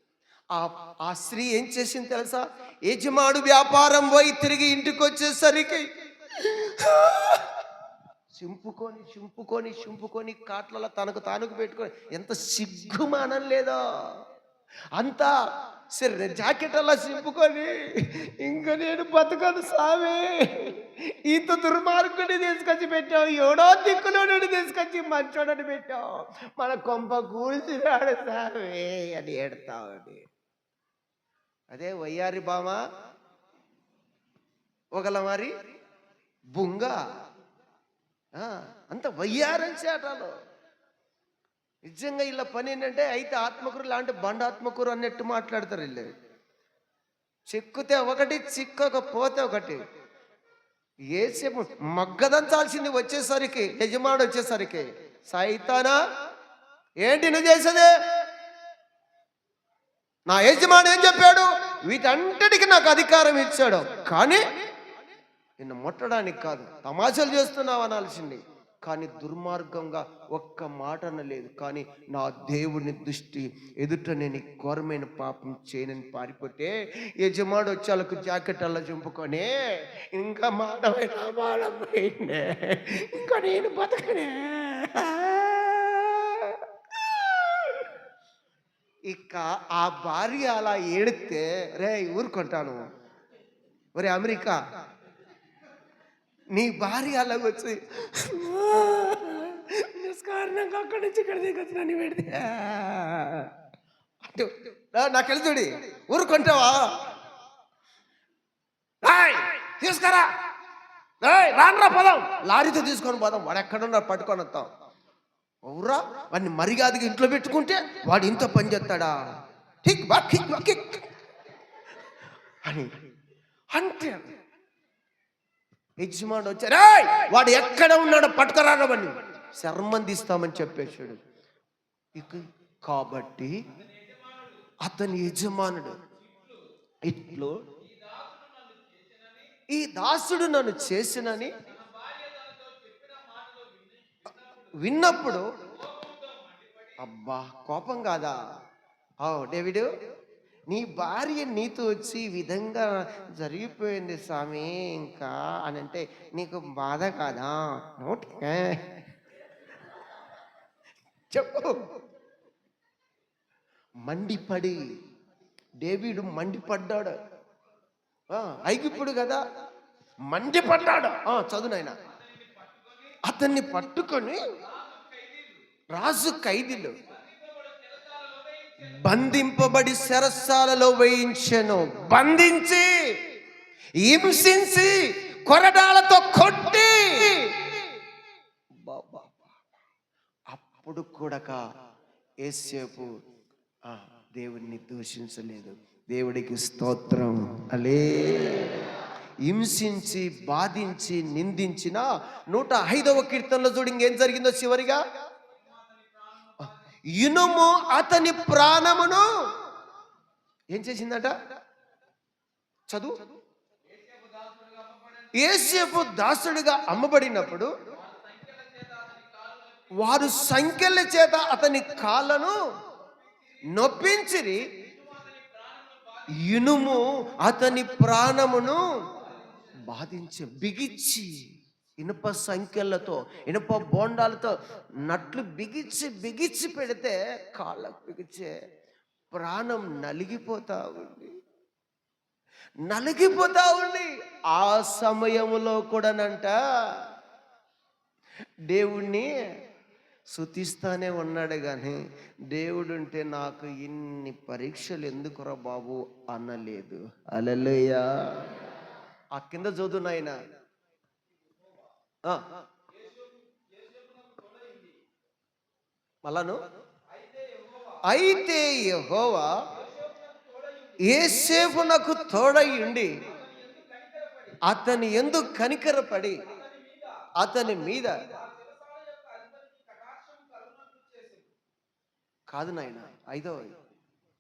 ఆ స్త్రీ ఏం చేసింది తెలుసా? యజమాడు వ్యాపారం పోయి తిరిగి ఇంటికి వచ్చేసరికి చింపుకొని కాట్లలో తనకు పెట్టుకొని, ఎంత సిగ్గుమానం లేదో అంతా సరే జాకెట్ అలా చింపుకొని, ఇంకా నేను బతకను సామి, ఇంత దుర్మార్గుని తీసుకొచ్చి పెట్టావు, ఎవడో దిక్కులోని తీసుకొచ్చి మంచోడని పెట్టావు, మన కొంప కూల్చినాడు సామి అని ఏడతావని. అదే వయ్యారి బామ ఒకల మరి బుంగ అంత వయ్యారం చేటాలు. నిజంగా ఇలా పని ఏంటంటే అయితే ఆత్మకూరు లాంటి బండ ఆత్మకూరు అన్నట్టు మాట్లాడతారు. వీళ్ళు చిక్కుతే ఒకటి, చిక్కకపోతే ఒకటి. ఏసేపు మగ్గదంచాల్సింది వచ్చేసరికి, యజమాడు వచ్చేసరికి, సైతానా ఏంటి నువ్వు చేసేదే? నా యజమాని ఏం చెప్పాడు? వీటంతటికి నాకు అధికారం ఇచ్చాడు, కానీ నిన్ను ముట్టడానికి కాదు, తమాషాలు చేస్తున్నావు అనాల్సింది. కానీ దుర్మార్గంగా ఒక్క మాట అనలేదు. కానీ నా దేవుని దృష్టి ఎదుట నేను ఘోరమైన పాపం చేయనని పారిపోతే యజమాడు వచ్చి వాళ్ళకు జాకెట్ అలా చింపుకొని, ఇంకా మానవైనా ఇంకా నేను బతకనే. ఇక ఆ భార్య అలా ఏడితే, రే ఊరుకుంటాను, ఒరే అమెరికా, నీ భార్య అలాగొచ్చి నిష్కారణంగా అక్కడి నుంచి ఇక్కడ దిగొచ్చి నన్ను పెడితే నాకు వెళ్తుడి, ఊరుకుంటావా? తీసుకురా, రాన్రా పదం, లారీతో తీసుకొని పోదాం, వాడు ఎక్కడున్నా పట్టుకొని వస్తాం. ఊరా వాడిని మర్యాదగా ఇంట్లో పెట్టుకుంటే వాడు ఇంత పని చేస్తాడా అని అంటే యజమానుడు వచ్చారు, వాడు ఎక్కడ ఉన్నాడో పట్టుకురావని శర్మం తీస్తామని చెప్పేశాడు. ఇక కాబట్టి అతని యజమానుడు ఇట్లు ఈ దాసుడు నన్ను చేసినని విన్నప్పుడు, అబ్బా కోపం కాదా? డేవిడు, నీ భార్య నీతో వచ్చి ఈ విధంగా జరిగిపోయింది స్వామి ఇంకా అని అంటే నీకు బాధ కాదా? నోటికే చెప్పు. మండిపడి డేవిడు మండిపడ్డాడు. ఐగుప్తుడు కదా, మండిపడ్డాడు. చదువునైనా అతన్ని పట్టుకొని రాజు ఖైదీలు బంధింపబడి చెరసాలలో వేయించెను. బంధించి హింసించి కొరడాలతో కొట్టి, అప్పుడు కూడా యేసేపు దేవుణ్ణి దూషించలేదు. దేవుడికి స్తోత్రం. అలే హింసించి బాధించి నిందించిన 105వ కీర్తనలో చూడు ఇంకేం జరిగిందో చివరిగా. ఇనుము అతని ప్రాణమును ఏం చేసిందట? చదువు. యేసేపు దాసుడిగా అమ్మబడినప్పుడు వారు సంకెళ్ళ చేత అతని కాళ్ళను నొప్పించిరి. ఇనుము అతని ప్రాణమును బిగించి, ఇనుప సంఖ్యలతో ఇనుప బోండాలతో నట్లు బిగించి పెడితే కాళ్ళకు బిగించే ప్రాణం నలిగిపోతా ఉంది. ఆ సమయంలో కూడానంట దేవుణ్ణి స్తుతిస్తానే ఉన్నాడు. కానీ దేవుడుంటే నాకు ఇన్ని పరీక్షలు ఎందుకురా బాబు అనలేదు. హల్లెలూయా. ఆ కింద చదువు నాయన. మళ్ళాను, అయితే యెహోవా యోసేపునకు తోడై ఉండి అతని యందు కనికరపడి అతని మీద కాదు నాయన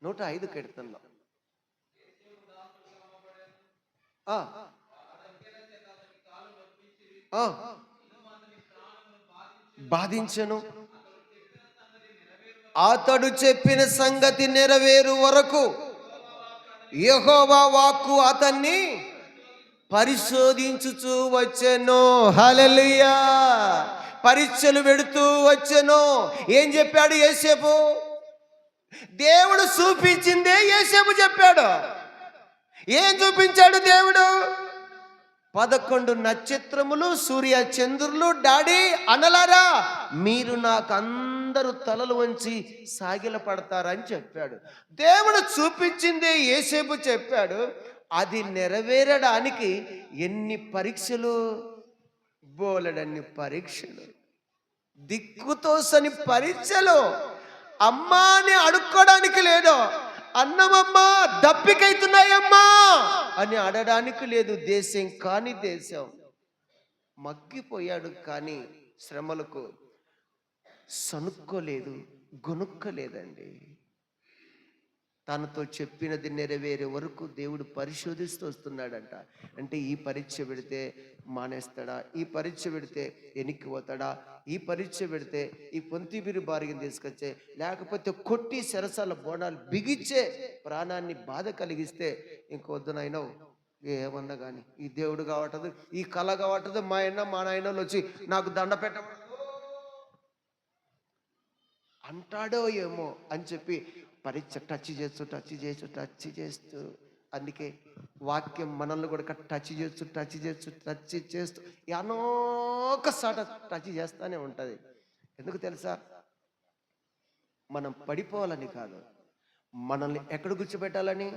105 కీర్తనలో బాధించెను. అతడు చెప్పిన సంగతి నెరవేరు వరకు యెహోవా వాక్కు అతన్ని పరిశోధించుచూ వచ్చెను. హల్లెలూయా. పరీక్షలు పెడుతూ వచ్చెను. ఏం చెప్పాడు యోసేపు? దేవుడు చూపించిందే యోసేపు చెప్పాడు. ఏం చూపించాడు దేవుడు? 11 నక్షత్రములు, సూర్య చంద్రులు. డాడీ అనలారా, మీరు నాకు అందరూ తలలు వంచి సాగిల పడతారని చెప్పాడు. దేవుడు చూపించిందే యోసేపు చెప్పాడు. అది నెరవేరడానికి ఎన్ని పరీక్షలు, బోలెడన్ని పరీక్షలు, దిక్కుతోసని పరీక్షలు. అమ్మాని అడుక్కోవడానికి లేదు, అన్నమమ్మా దప్పికైతున్నాయమ్మా అని అడడానికి లేదు. దేశం కాని దేశం మగ్గిపోయాడు. కానీ శ్రమలకు సనుక్కోలేదు, గొనుక్కోలేదండి. తనతో చెప్పినది నెరవేరే వరకు దేవుడు పరిశోధిస్తూ వస్తున్నాడంట. అంటే ఈ పరీక్ష పెడితే మానేస్తాడా? ఈ పరీక్ష పెడితే ఎనికి పోతాడా? ఈ పరీక్ష పెడితే ఈ పొంతిబిరి బారిగిని తీసుకొచ్చే, లేకపోతే కొట్టి సరసాల బోనాలు బిగిచ్చే ప్రాణాన్ని బాధ కలిగిస్తే ఇంకొద్దునైనా ఏమన్నా కానీ ఈ దేవుడు కావటదు, ఈ కళ కావటదు, మా నాయనలు వచ్చి నాకు దండ పెట్టబడదు అంటాడో ఏమో అని చెప్పి పరీక్ష టచ్ చేస్తూ అందుకే వాక్యం మనల్ని కూడా టచ్ చేస్తూ అనొకసాట టచ్ చేస్తూనే ఉంటుంది. ఎందుకు తెలుసా? మనం పడిపోవాలని కాదు, మనల్ని ఎక్కడ కూర్చోబెట్టాలని.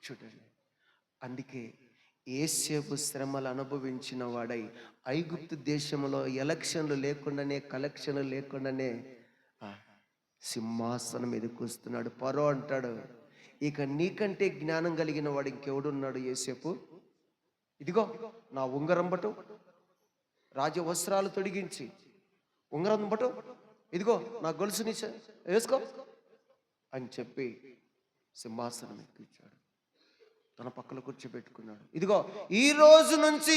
చూడండి, అందుకే యేసేపు శ్రమలు అనుభవించిన వాడై ఐగుప్తు దేశంలో ఎలక్షన్లు లేకుండానే, కలెక్షన్లు లేకుండానే సింహాసనం మీద కూస్తున్నాడు. ఫరో అంటాడు, ఇక నీకంటే జ్ఞానం కలిగిన వాడు ఇంకెవడున్నాడు యోసేపు? ఇదిగో నా ఉంగరం బటు, రాజ వస్త్రాలు తొడిగించి ఉంగరం బటు, ఇదిగో నా గొలుసుని వేసుకో అని చెప్పి సింహాసనం ఎక్కించాడు. తన పక్కన కూర్చోబెట్టుకున్నాడు. ఇదిగో ఈ రోజు నుంచి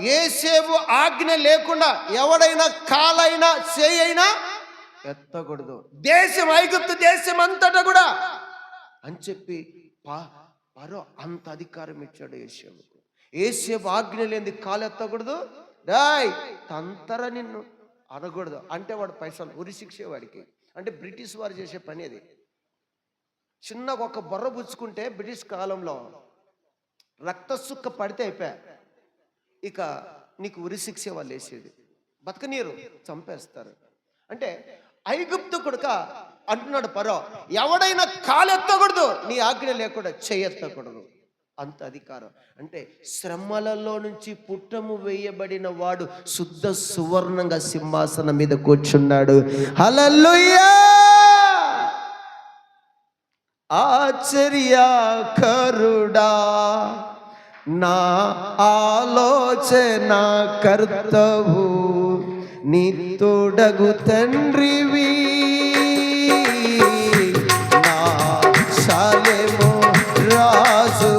యేసేపు ఆజ్ఞ లేకుండా ఎవడైనా కాలైనా చేయైనా ఎత్తకూడదు, దేశం ఐగుప్తు దేశం అంతటా కూడా అని చెప్పి పరో అంత అధికారం ఇచ్చాడు యేసేపుకు. యేసేపు ఆజ్ఞ లేని కాలు ఎత్తకూడదు, డాయ్ తంతర నిన్ను అనకూడదు. అంటే వాడు పైసలు ఉరి శిక్షే వాడికి. అంటే బ్రిటిష్ వారు చేసే పని అది. చిన్నగా ఒక బొర్ర పుచ్చుకుంటే బ్రిటిష్ కాలంలో రక్త సుక్క పడితే అయిపోయా, ఇక నీకు ఉరి శిక్ష వాళ్ళు వేసేది, బతకనీరు, చంపేస్తారు. అంటే ఐగుప్తు కొడుక అంటున్నాడు పరో, ఎవడైనా కాలెత్తకూడదు, నీ ఆజ్ఞ లేకుండా చేయెత్తకూడదు, అంత అధికారం. అంటే శ్రమలలో నుంచి పుట్టము వేయబడిన వాడు శుద్ధ సువర్ణంగా సింహాసనం మీద కూర్చున్నాడు. హల్లెలూయా! ఆశ్చర్యకరుడా, నా ఆలోచన కర్తవు, నీ తోడగు తండ్రివి, నా శాలెము రాజు,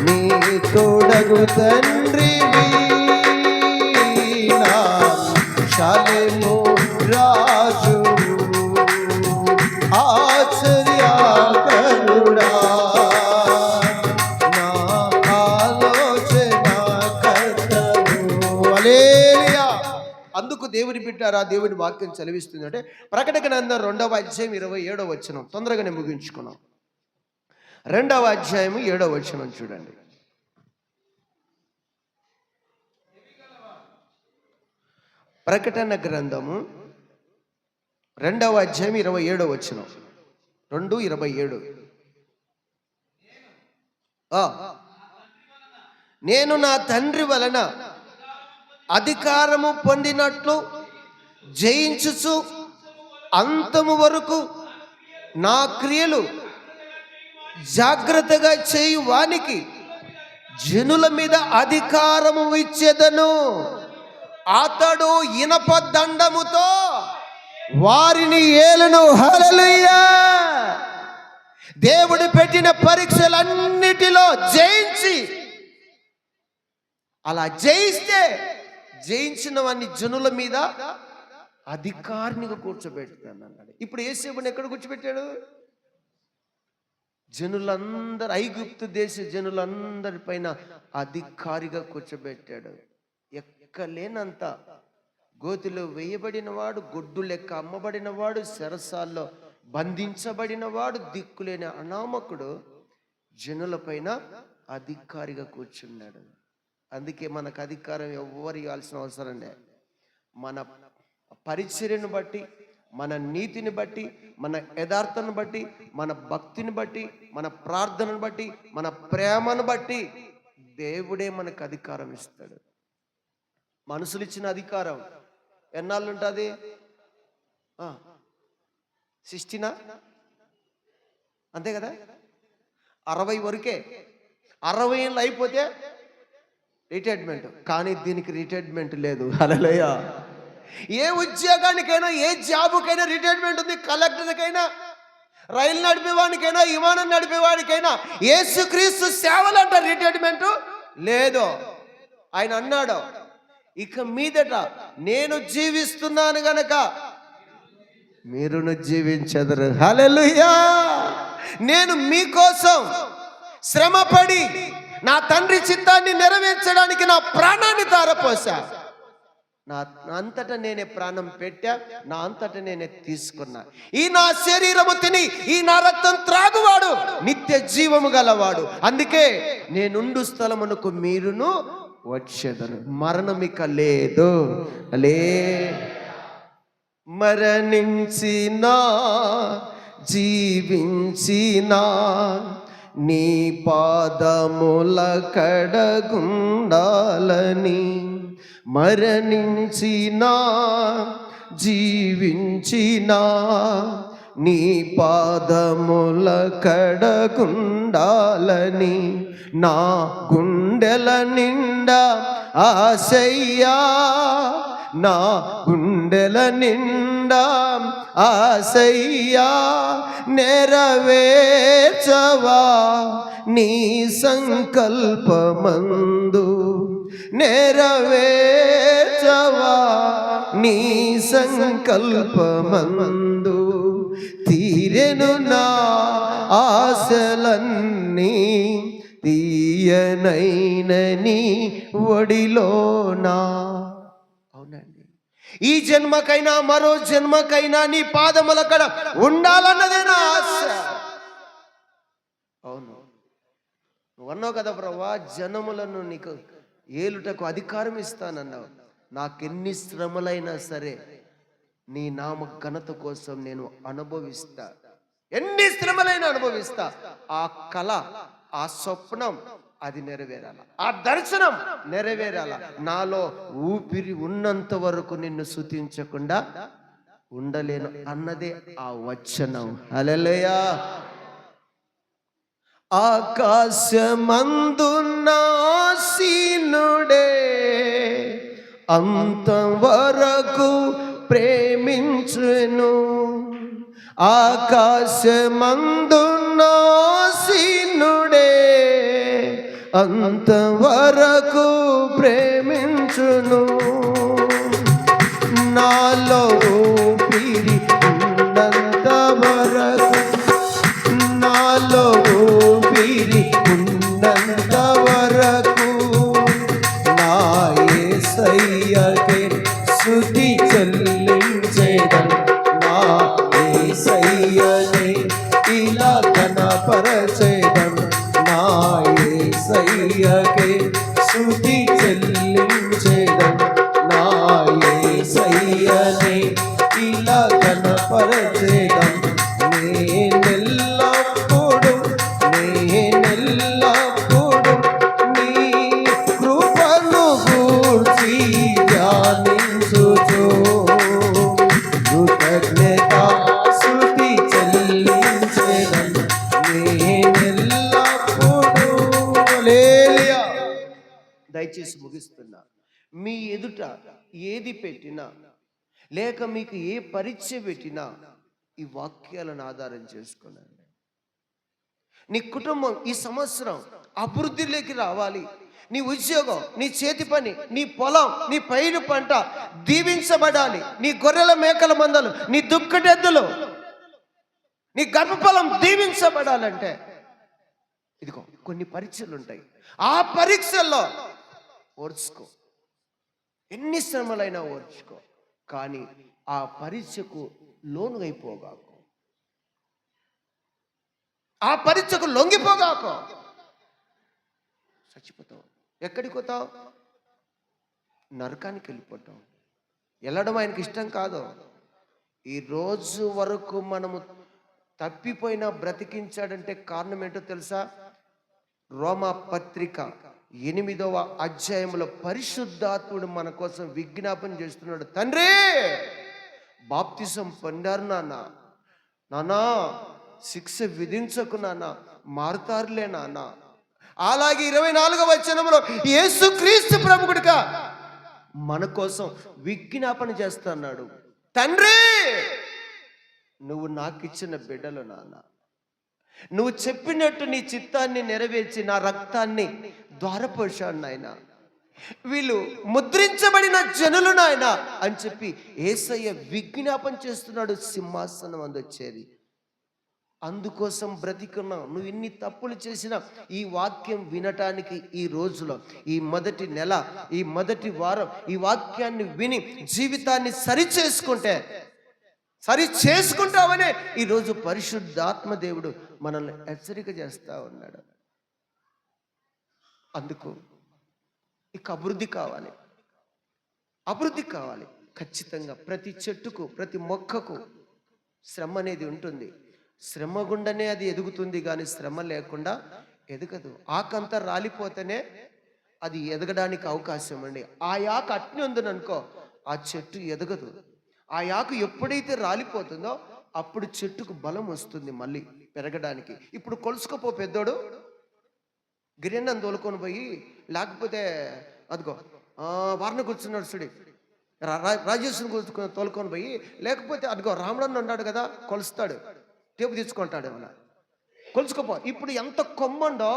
నీ తోడగు తండ్రివి, నా శాలెము రాజు, ఆశ్చర్యకరుడా, నా ఆలోచన కర్తవు. హల్లెలూయా! అందుకు దేవుని బిడ్డారా, దేవుని వాక్యం చదివిస్తుంది. అంటే ప్రకటన గ్రంథం 2వ అధ్యాయం 27వ వచనం. తొందరగానే ముగించుకున్నాం. 2వ అధ్యాయం 7వ వచనం చూడండి. ప్రకటన గ్రంథము 2వ అధ్యాయం 27వ వచనం. 2:27. నేను నా తండ్రి వలన అధికారము పొందినట్లు జయించుచు అంతము వరకు నా క్రియలు జాగ్రత్తగా చేయు వానికి జనుల మీద అధికారము ఇచ్చేదను. అతడు ఇనప దండముతో వారిని ఏలును. హల్లెలూయా! దేవుడు పెట్టిన పరీక్షలన్నిటిలో జయించి, అలా జయిస్తే జయించిన వాడిని జనుల మీద అధికారినిగా కూర్చోబెడతాను అన్నాడు. ఇప్పుడు యేసేపుని ఎక్కడ కూర్చోబెట్టాడు? జనులందరూ, ఐగుప్తు దేశ జనులందరి పైన అధికారిగా కూర్చోబెట్టాడు. ఎక్కలేనంత గోతిలో వేయబడిన వాడు, గొడ్డు లెక్క అమ్మబడిన వాడు, చెరసాల్లో బంధించబడిన వాడు, దిక్కులేని అనామకుడు జనుల పైన అధికారిగా కూర్చున్నాడు. అందుకే మనకు అధికారం ఎవ్వరు ఇవ్వాల్సిన అవసరం లేదు. మన పరిచర్యను బట్టి, మన నీతిని బట్టి, మన యథార్థను బట్టి, మన భక్తిని బట్టి, మన ప్రార్థనను బట్టి, మన ప్రేమను బట్టి దేవుడే మనకు అధికారం ఇస్తాడు. మనుషులు ఇచ్చిన అధికారం ఎన్నాళ్ళు ఉంటుంది? 60 అంతే కదా, 60 వరకే. 60 ఏళ్ళు అయిపోతే రిటైర్మెంట్. కానీ దీనికి రిటైర్మెంట్ లేదు. హల్లెలూయా! ఏ ఉద్యోగానికైనా, ఏ జాబుకైనా రిటైర్మెంట్ ఉంది. కలెక్టర్కైనా, రైలు నడిపేవాడికైనా, విమానం నడిపేవాడికైనా, యేసుక్రీస్తు సేవలంట రిటైర్మెంట్ లేదు. ఆయన అన్నాడు, ఇక మీదట నేను జీవిస్తున్నాను గనక మీరును జీవించెదరు. హల్లెలూయా! నేను మీకోసం శ్రమపడి నా తండ్రి చిత్తాన్ని నెరవేర్చడానికి నా ప్రాణాన్ని ధారపోసా. నా అంతటా నేనే ప్రాణం పెట్టా, నా అంతటా నేనే తీసుకున్నా. ఈ నా శరీరము తిని ఈ నా రక్తం త్రాగువాడు నిత్య జీవము గలవాడు. అందుకే నేనుండు స్థలమునకు మీరును వచ్చేదను. మరణమిక లేదు. మరణించినా జీవించినా నీ పాదముల కడగుండాలని. మరణించినా జీవించినా నీ పాదముల కడగుండాలని నా గుండెల నిండా ఆశయ్యా, నా గుండె గుండెల నిండా ఆశయ్యా నెరవేర్చవా నీ సంకల్పమందు, నెరవేర్చవా నీ సంకల్పమందు. తీరెను నా ఆశలన్నీ తీయనైనని ఒడిలోనా. అవునండి, ఈ జన్మకైనా మరో జన్మకైనా నీ పాదముల కడ ఉండాలన్నదే నా ఆశ. అవును, నువ్వు అన్నావు కదా ప్రభువా, జనములను నీకు ఏలుటకు అధికారం ఇస్తానన్నావు. నాకెన్ని శ్రమలైనా సరే నీ నామ ఘనత కోసం నేను అనుభవిస్తా, ఎన్ని శ్రమలైనా అనుభవిస్తా. ఆ కళ, ఆ స్వప్నం అది నెరవేరాల, ఆ దర్శనం నెరవేరాల. నాలో ఊపిరి ఉన్నంత వరకు నిన్ను స్తుతించకుండా ఉండలేను అన్నదే ఆ వచనం. హల్లెలూయా. ఆకాశమందున్న ఆసీనుడే అంతవరకు ప్రేమించును, ఆకాశమందున్న ఆసీనుడే అంతవరకు ప్రేమించును. నాలో ఊపిరి ఉన్నంత వరకు, నాలో ఊపిరి ఉన్నంత వరకు నా యేసయ్యకే స్తుతి చెల్లించేదను. నా యేసయ్యనే ఇలా ఘనపరచేదను. నా యేసయ్యకే స్తుతి చెల్లించేదను. నా యేసయ్యనే ఇలా ఘనపరచేదను. నేనెల్లప్పుడు నీ కృపను గూర్చి ధ్యానించుచు కృతజ్ఞతా స్తుతి చెల్లించెదను. నేనెల్లప్పుడు. హల్లెలూయా. దయచేసి ముగిస్తున్నా. మీ ఎదుట ఏది పెట్టినా లేక మీకు ఏ పరీక్ష పెట్టినా ఈ వాక్యాలను ఆధారం చేసుకున్నాను. నీ కుటుంబం ఈ సంవత్సరం అభివృద్ధిలోకి రావాలి, నీ ఉద్యోగం, నీ చేతి పని, నీ పొలం, నీ పైరు పంట దీవించబడాలి, నీ గొర్రెల మేకల మందలు, నీ దుక్కటెద్దులు, నీ గర్భఫలం దీవించబడాలంటే ఇదిగో కొన్ని పరీక్షలు ఉంటాయి. ఆ పరీక్షల్లో ఓర్చుకో, ఎన్ని శ్రమలైనా ఓర్చుకో, కానీ ఆ పరీక్షకు లోను అయిపోగాకు, ఆ పరీక్షకు లొంగిపోగాకు. చచ్చిపోతావు. ఎక్కడికి పోతావు? నరకానికి వెళ్ళిపోతావు. వెళ్ళడం ఆయనకి ఇష్టం కాదు. ఈ రోజు వరకు మనము తప్పిపోయినా బ్రతికించాడంటే కారణం ఏంటో తెలుసా? రోమా పత్రిక 8వ అధ్యాయంలో పరిశుద్ధాత్ముడు మన కోసం విజ్ఞాపన చేస్తున్నాడు. తండ్రి, బాప్తిసం పొందారు నానా, శిక్ష విధించకు నాన్న, మారుతారులే నాన్న. అలాగే 24వ వచనంలో యేసుక్రీస్తు ప్రభువుగా మన కోసం విజ్ఞాపన చేస్తున్నాడు. తండ్రి, నువ్వు నాకు ఇచ్చిన బిడ్డలు నాన్న, నువ్వు చెప్పినట్టు నీ చిత్తాన్ని నెరవేర్చి నా రక్తాన్ని ద్వారపోశాడు నాయన, వీళ్ళు ముద్రించబడిన జనులు నాయన అని చెప్పి యేసయ్య విజ్ఞాపన చేస్తున్నాడు సింహాసనం అందొచ్చేది. అందుకోసం బ్రతికున్నావు. నువ్వు ఇన్ని తప్పులు చేసినా ఈ వాక్యం వినటానికి ఈ రోజులో, ఈ మొదటి నెల, ఈ మొదటి వారం ఈ వాక్యాన్ని విని జీవితాన్ని సరి చేసుకుంటావనే ఈరోజు పరిశుద్ధాత్మ దేవుడు మనల్ని హెచ్చరిక చేస్తా ఉన్నాడు. అందుకు ఇక అభివృద్ధి కావాలి. ఖచ్చితంగా ప్రతి చెట్టుకు, ప్రతి మొక్కకు శ్రమ అనేది ఉంటుంది. శ్రమ గుండనే అది ఎదుగుతుంది, కానీ శ్రమ లేకుండా ఎదగదు. ఆకంతా రాలిపోతేనే అది ఎదగడానికి అవకాశం అండి. ఆ యాకు అట్ని ఉందనుకో, ఆ చెట్టు ఎదగదు. ఆ యాకు ఎప్పుడైతే రాలిపోతుందో అప్పుడు చెట్టుకు బలం వస్తుంది మళ్ళీ పెరగడానికి. ఇప్పుడు కొలుసుకోపో పెద్దోడు, గిన్నెను తోలుకొని పోయి, లేకపోతే అదిగో వారన కూర్చున్నాడు చూడి, రాజేశ్వరిని తోలుకొని పోయి, లేకపోతే అదిగో రాముడన్న ఉన్నాడు కదా, కొలుస్తాడు, టేపు తెచ్చుకుంటాడు ఏమన్నా, కొలుచుకోపో. ఇప్పుడు ఎంత కొమ్మండో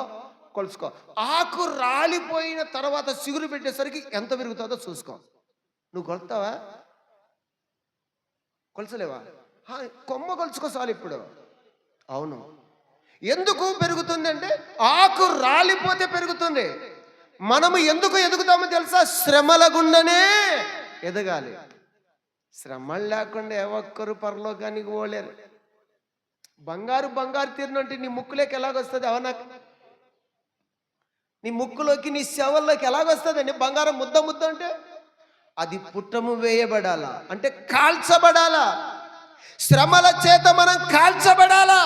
కొలుచుకో. ఆకు రాలిపోయిన తర్వాత సిగురు పెట్టేసరికి ఎంత పెరుగుతుందో చూసుకో. నువ్వు కొలుస్తావా? కొలచలేవా? కొమ్మ కొలుచుకో చాలు ఇప్పుడు. అవును. ఎందుకు పెరుగుతుంది అంటే ఆకు రాలిపోతే పెరుగుతుంది. మనము ఎందుకు ఎదుగుతామో తెలుసా? శ్రమల గుండనే ఎదగాలి. శ్రమలు లేకుండా ఏ ఒక్కరు పరలోకానికి పోలేరు. బంగారు తీరినంటే నీ ముక్కులోకి ఎలాగొస్తుంది? అవునా? నీ ముక్కులోకి, నీ చెవుల్లోకి ఎలాగొస్తుందండి బంగారం? ముద్ద అంటే అది పుట్టము వేయబడాలా, అంటే కాల్చబడాలా. శ్రమల చేత మనం కాల్చబడాలా,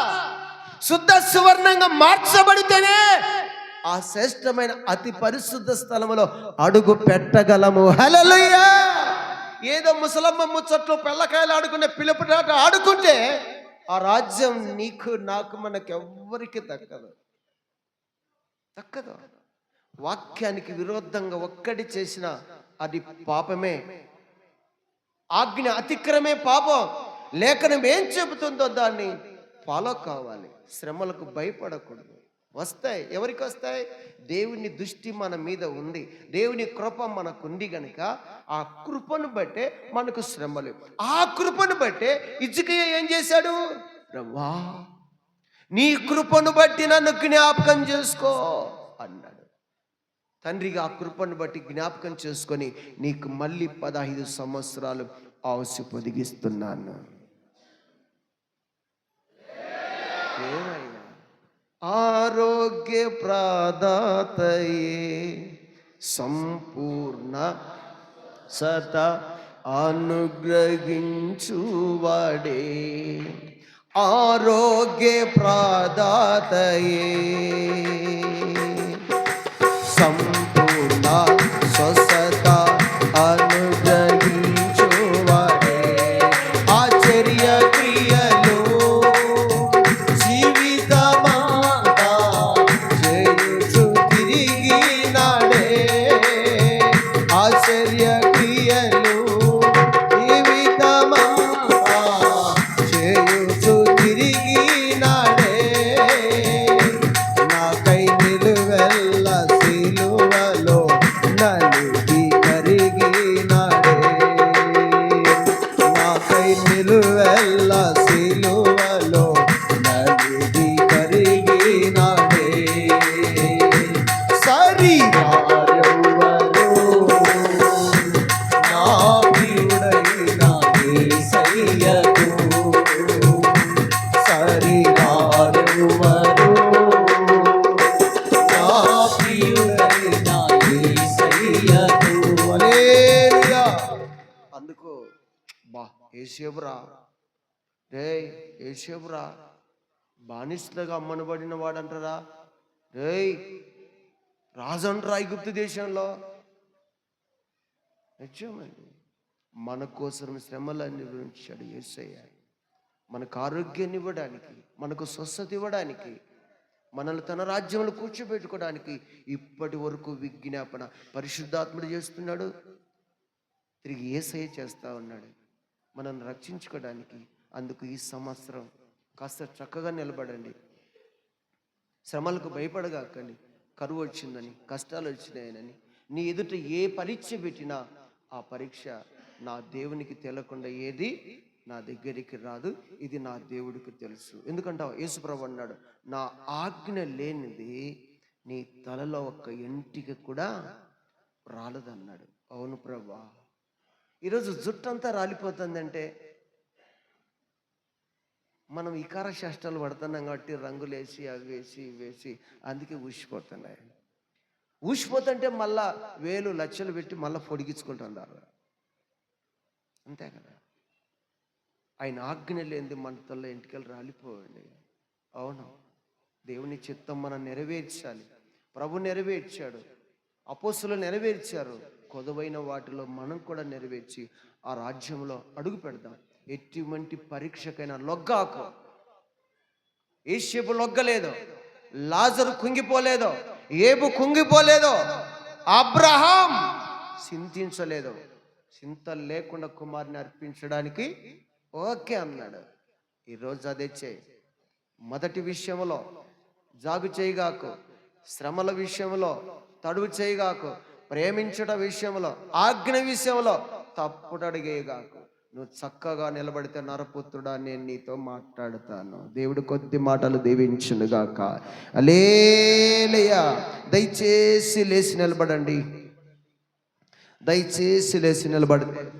శుద్ధ సువర్ణంగా మార్చబడితేనే ఆ శ్రేష్టమైన అతి పరిశుద్ధ స్థలములో అడుగు పెట్టగలము. హల్లెలూయా. ఏదో ముసలమ్మ ముచ్చట్లు పెళ్ళకాయలు ఆడుకునే పిలుపుటాట ఆడుకుంటే ఆ రాజ్యం నీకు, నాకు, మనకెవ్వరికి దక్కదు. వాక్యానికి విరోధంగా ఒక్కటి చేసిన అది పాపమే. ఆజ్ఞ అతిక్రమే పాపం. లేఖనం ఏం చెబుతుందో దాన్ని ఫాలో కావాలి. శ్రమలకు భయపడకూడదు. వస్తాయి. ఎవరికి వస్తాయి? దేవుని దృష్టి మన మీద ఉంది, దేవుని కృప మనకుంది గనుక ఆ కృపను బట్టే మనకు శ్రమలు. ఆ కృపను బట్టే హిజ్కియా ఏం చేశాడు? ప్రభువా, నీ కృపను బట్టి నన్ను జ్ఞాపకం చేసుకో అన్నాడు. తండ్రిగా ఆ కృపను బట్టి జ్ఞాపకం చేసుకొని నీకు మళ్ళీ 15 సంవత్సరాలు ఆయుసు పొదిగిస్తున్నాను. ఏమైనా ఆరోగ్య ప్రదాతయే, సంపూర్ణ సత అనుగ్రహించువాడే, ఆరోగ్య ప్రదాతయే, సంపూర్ణ స్వస్థత అనుగ్రహించువాడే, ఆశ్చర్య క్రియలు జీవితమంతా చేయుచు తిరిగినాడే, ఆశ్చర్య క్రియలు జీవితమంతా చేయుచు తిరిగినాడే, నాకై నిలువెల్ల సిలువలో నలిగి కరిగినాడే, నాకై నిలువెల్ల సిలువలో నలిగి కరిగినాడే. శరీరారెవ్వరు నా ప్రియుడైన యేసయ్యకు, శరీరారెవ్వరు నా ప్రియుడైన యేసయ్యకు. హల్లెలూయా. అందుకు యేసేపురా, రే యేసేపురా, బానిసలుగా అమ్మనబడిన వాడంటారా, రే రాజంటారా ఐగుప్తు దేశంలో. నిజమండి, మన కోసం శ్రమలన్నీ అనుభవించాడు యేసయ్య. మనకు ఆరోగ్యాన్ని ఇవ్వడానికి, మనకు స్వస్థత ఇవ్వడానికి, మనల్ని తన రాజ్యంలో కూర్చోబెట్టుకోవడానికి ఇప్పటి వరకు విజ్ఞాపన పరిశుద్ధాత్ముడు చేస్తున్నాడు. తిరిగి యేసయ్య చేస్తూ ఉన్నాడు మనల్ని రక్షించుకోవడానికి. అందుకు ఈ సంవత్సరం కాస్త చక్కగా నిలబడండి. శ్రమలకు భయపడగాకండి. కరువు వచ్చిందని, కష్టాలు వచ్చినాయనని నీ ఎదుట ఏ పరీక్ష పెట్టినా ఆ పరీక్ష నా దేవునికి తెలియకుండా ఏది నా దగ్గరికి రాదు. ఇది నా దేవుడికి తెలుసు. ఎందుకంటే యేసుప్రభు అన్నాడు, నా ఆజ్ఞ లేనిది నీ తలలో ఒక్క ఎంటిక కూడా రాలదన్నాడు. అవును ప్రభా. ఈరోజు జుట్టంతా రాలిపోతుందంటే మనం ఇకార శాస్త్రాలు పడుతున్నాం కాబట్టి రంగులు వేసి అవి వేసి వేసి అందుకే ఊసిపోతున్నాయి. ఊసిపోతుంటే మళ్ళా వేలు లక్షలు పెట్టి మళ్ళీ పొడిగించుకుంటున్నారు. అంతే కదా. ఆయన ఆజ్ఞ లేనిది మన తల్ల ఎంటికలు రాలిపోవండి. అవును, దేవుని చిత్తం మనం నెరవేర్చాలి. ప్రభు నెరవేర్చాడు, అపోస్తులు నెరవేర్చారు. కొదవైన వాటిలో మనం కూడా నెరవేర్చి ఆ రాజ్యంలో అడుగు పెడదాం. ఎటువంటి పరీక్షకైనా లొగ్గాకు. యేసేపు లొగ్గలేదు, లాజరు కుంగిపోలేదు, ఏబు కుంగిపోలేదు, అబ్రహాం చింతించలేదు. చింత లేకుండా కుమారుని అర్పించడానికి ఓకే అన్నాడు. ఈరోజు అదే చేయి. మొదటి విషయంలో జాగు చేయగాకు, శ్రమల విషయంలో తడువు చేయగాకు, ప్రేమించడం విషయంలో, ఆజ్ఞ విషయంలో తప్పుడు అడిగేగాకు. నువ్వు చక్కగా నిలబడితే నరపుత్రుడా నేను నీతో మాట్లాడతాను. దేవుడు కొద్ది మాటలు దీవించునుగాక. హల్లెలూయా. దయచేసి లేచి నిలబడండి. దయచేసి లేచి నిలబడితే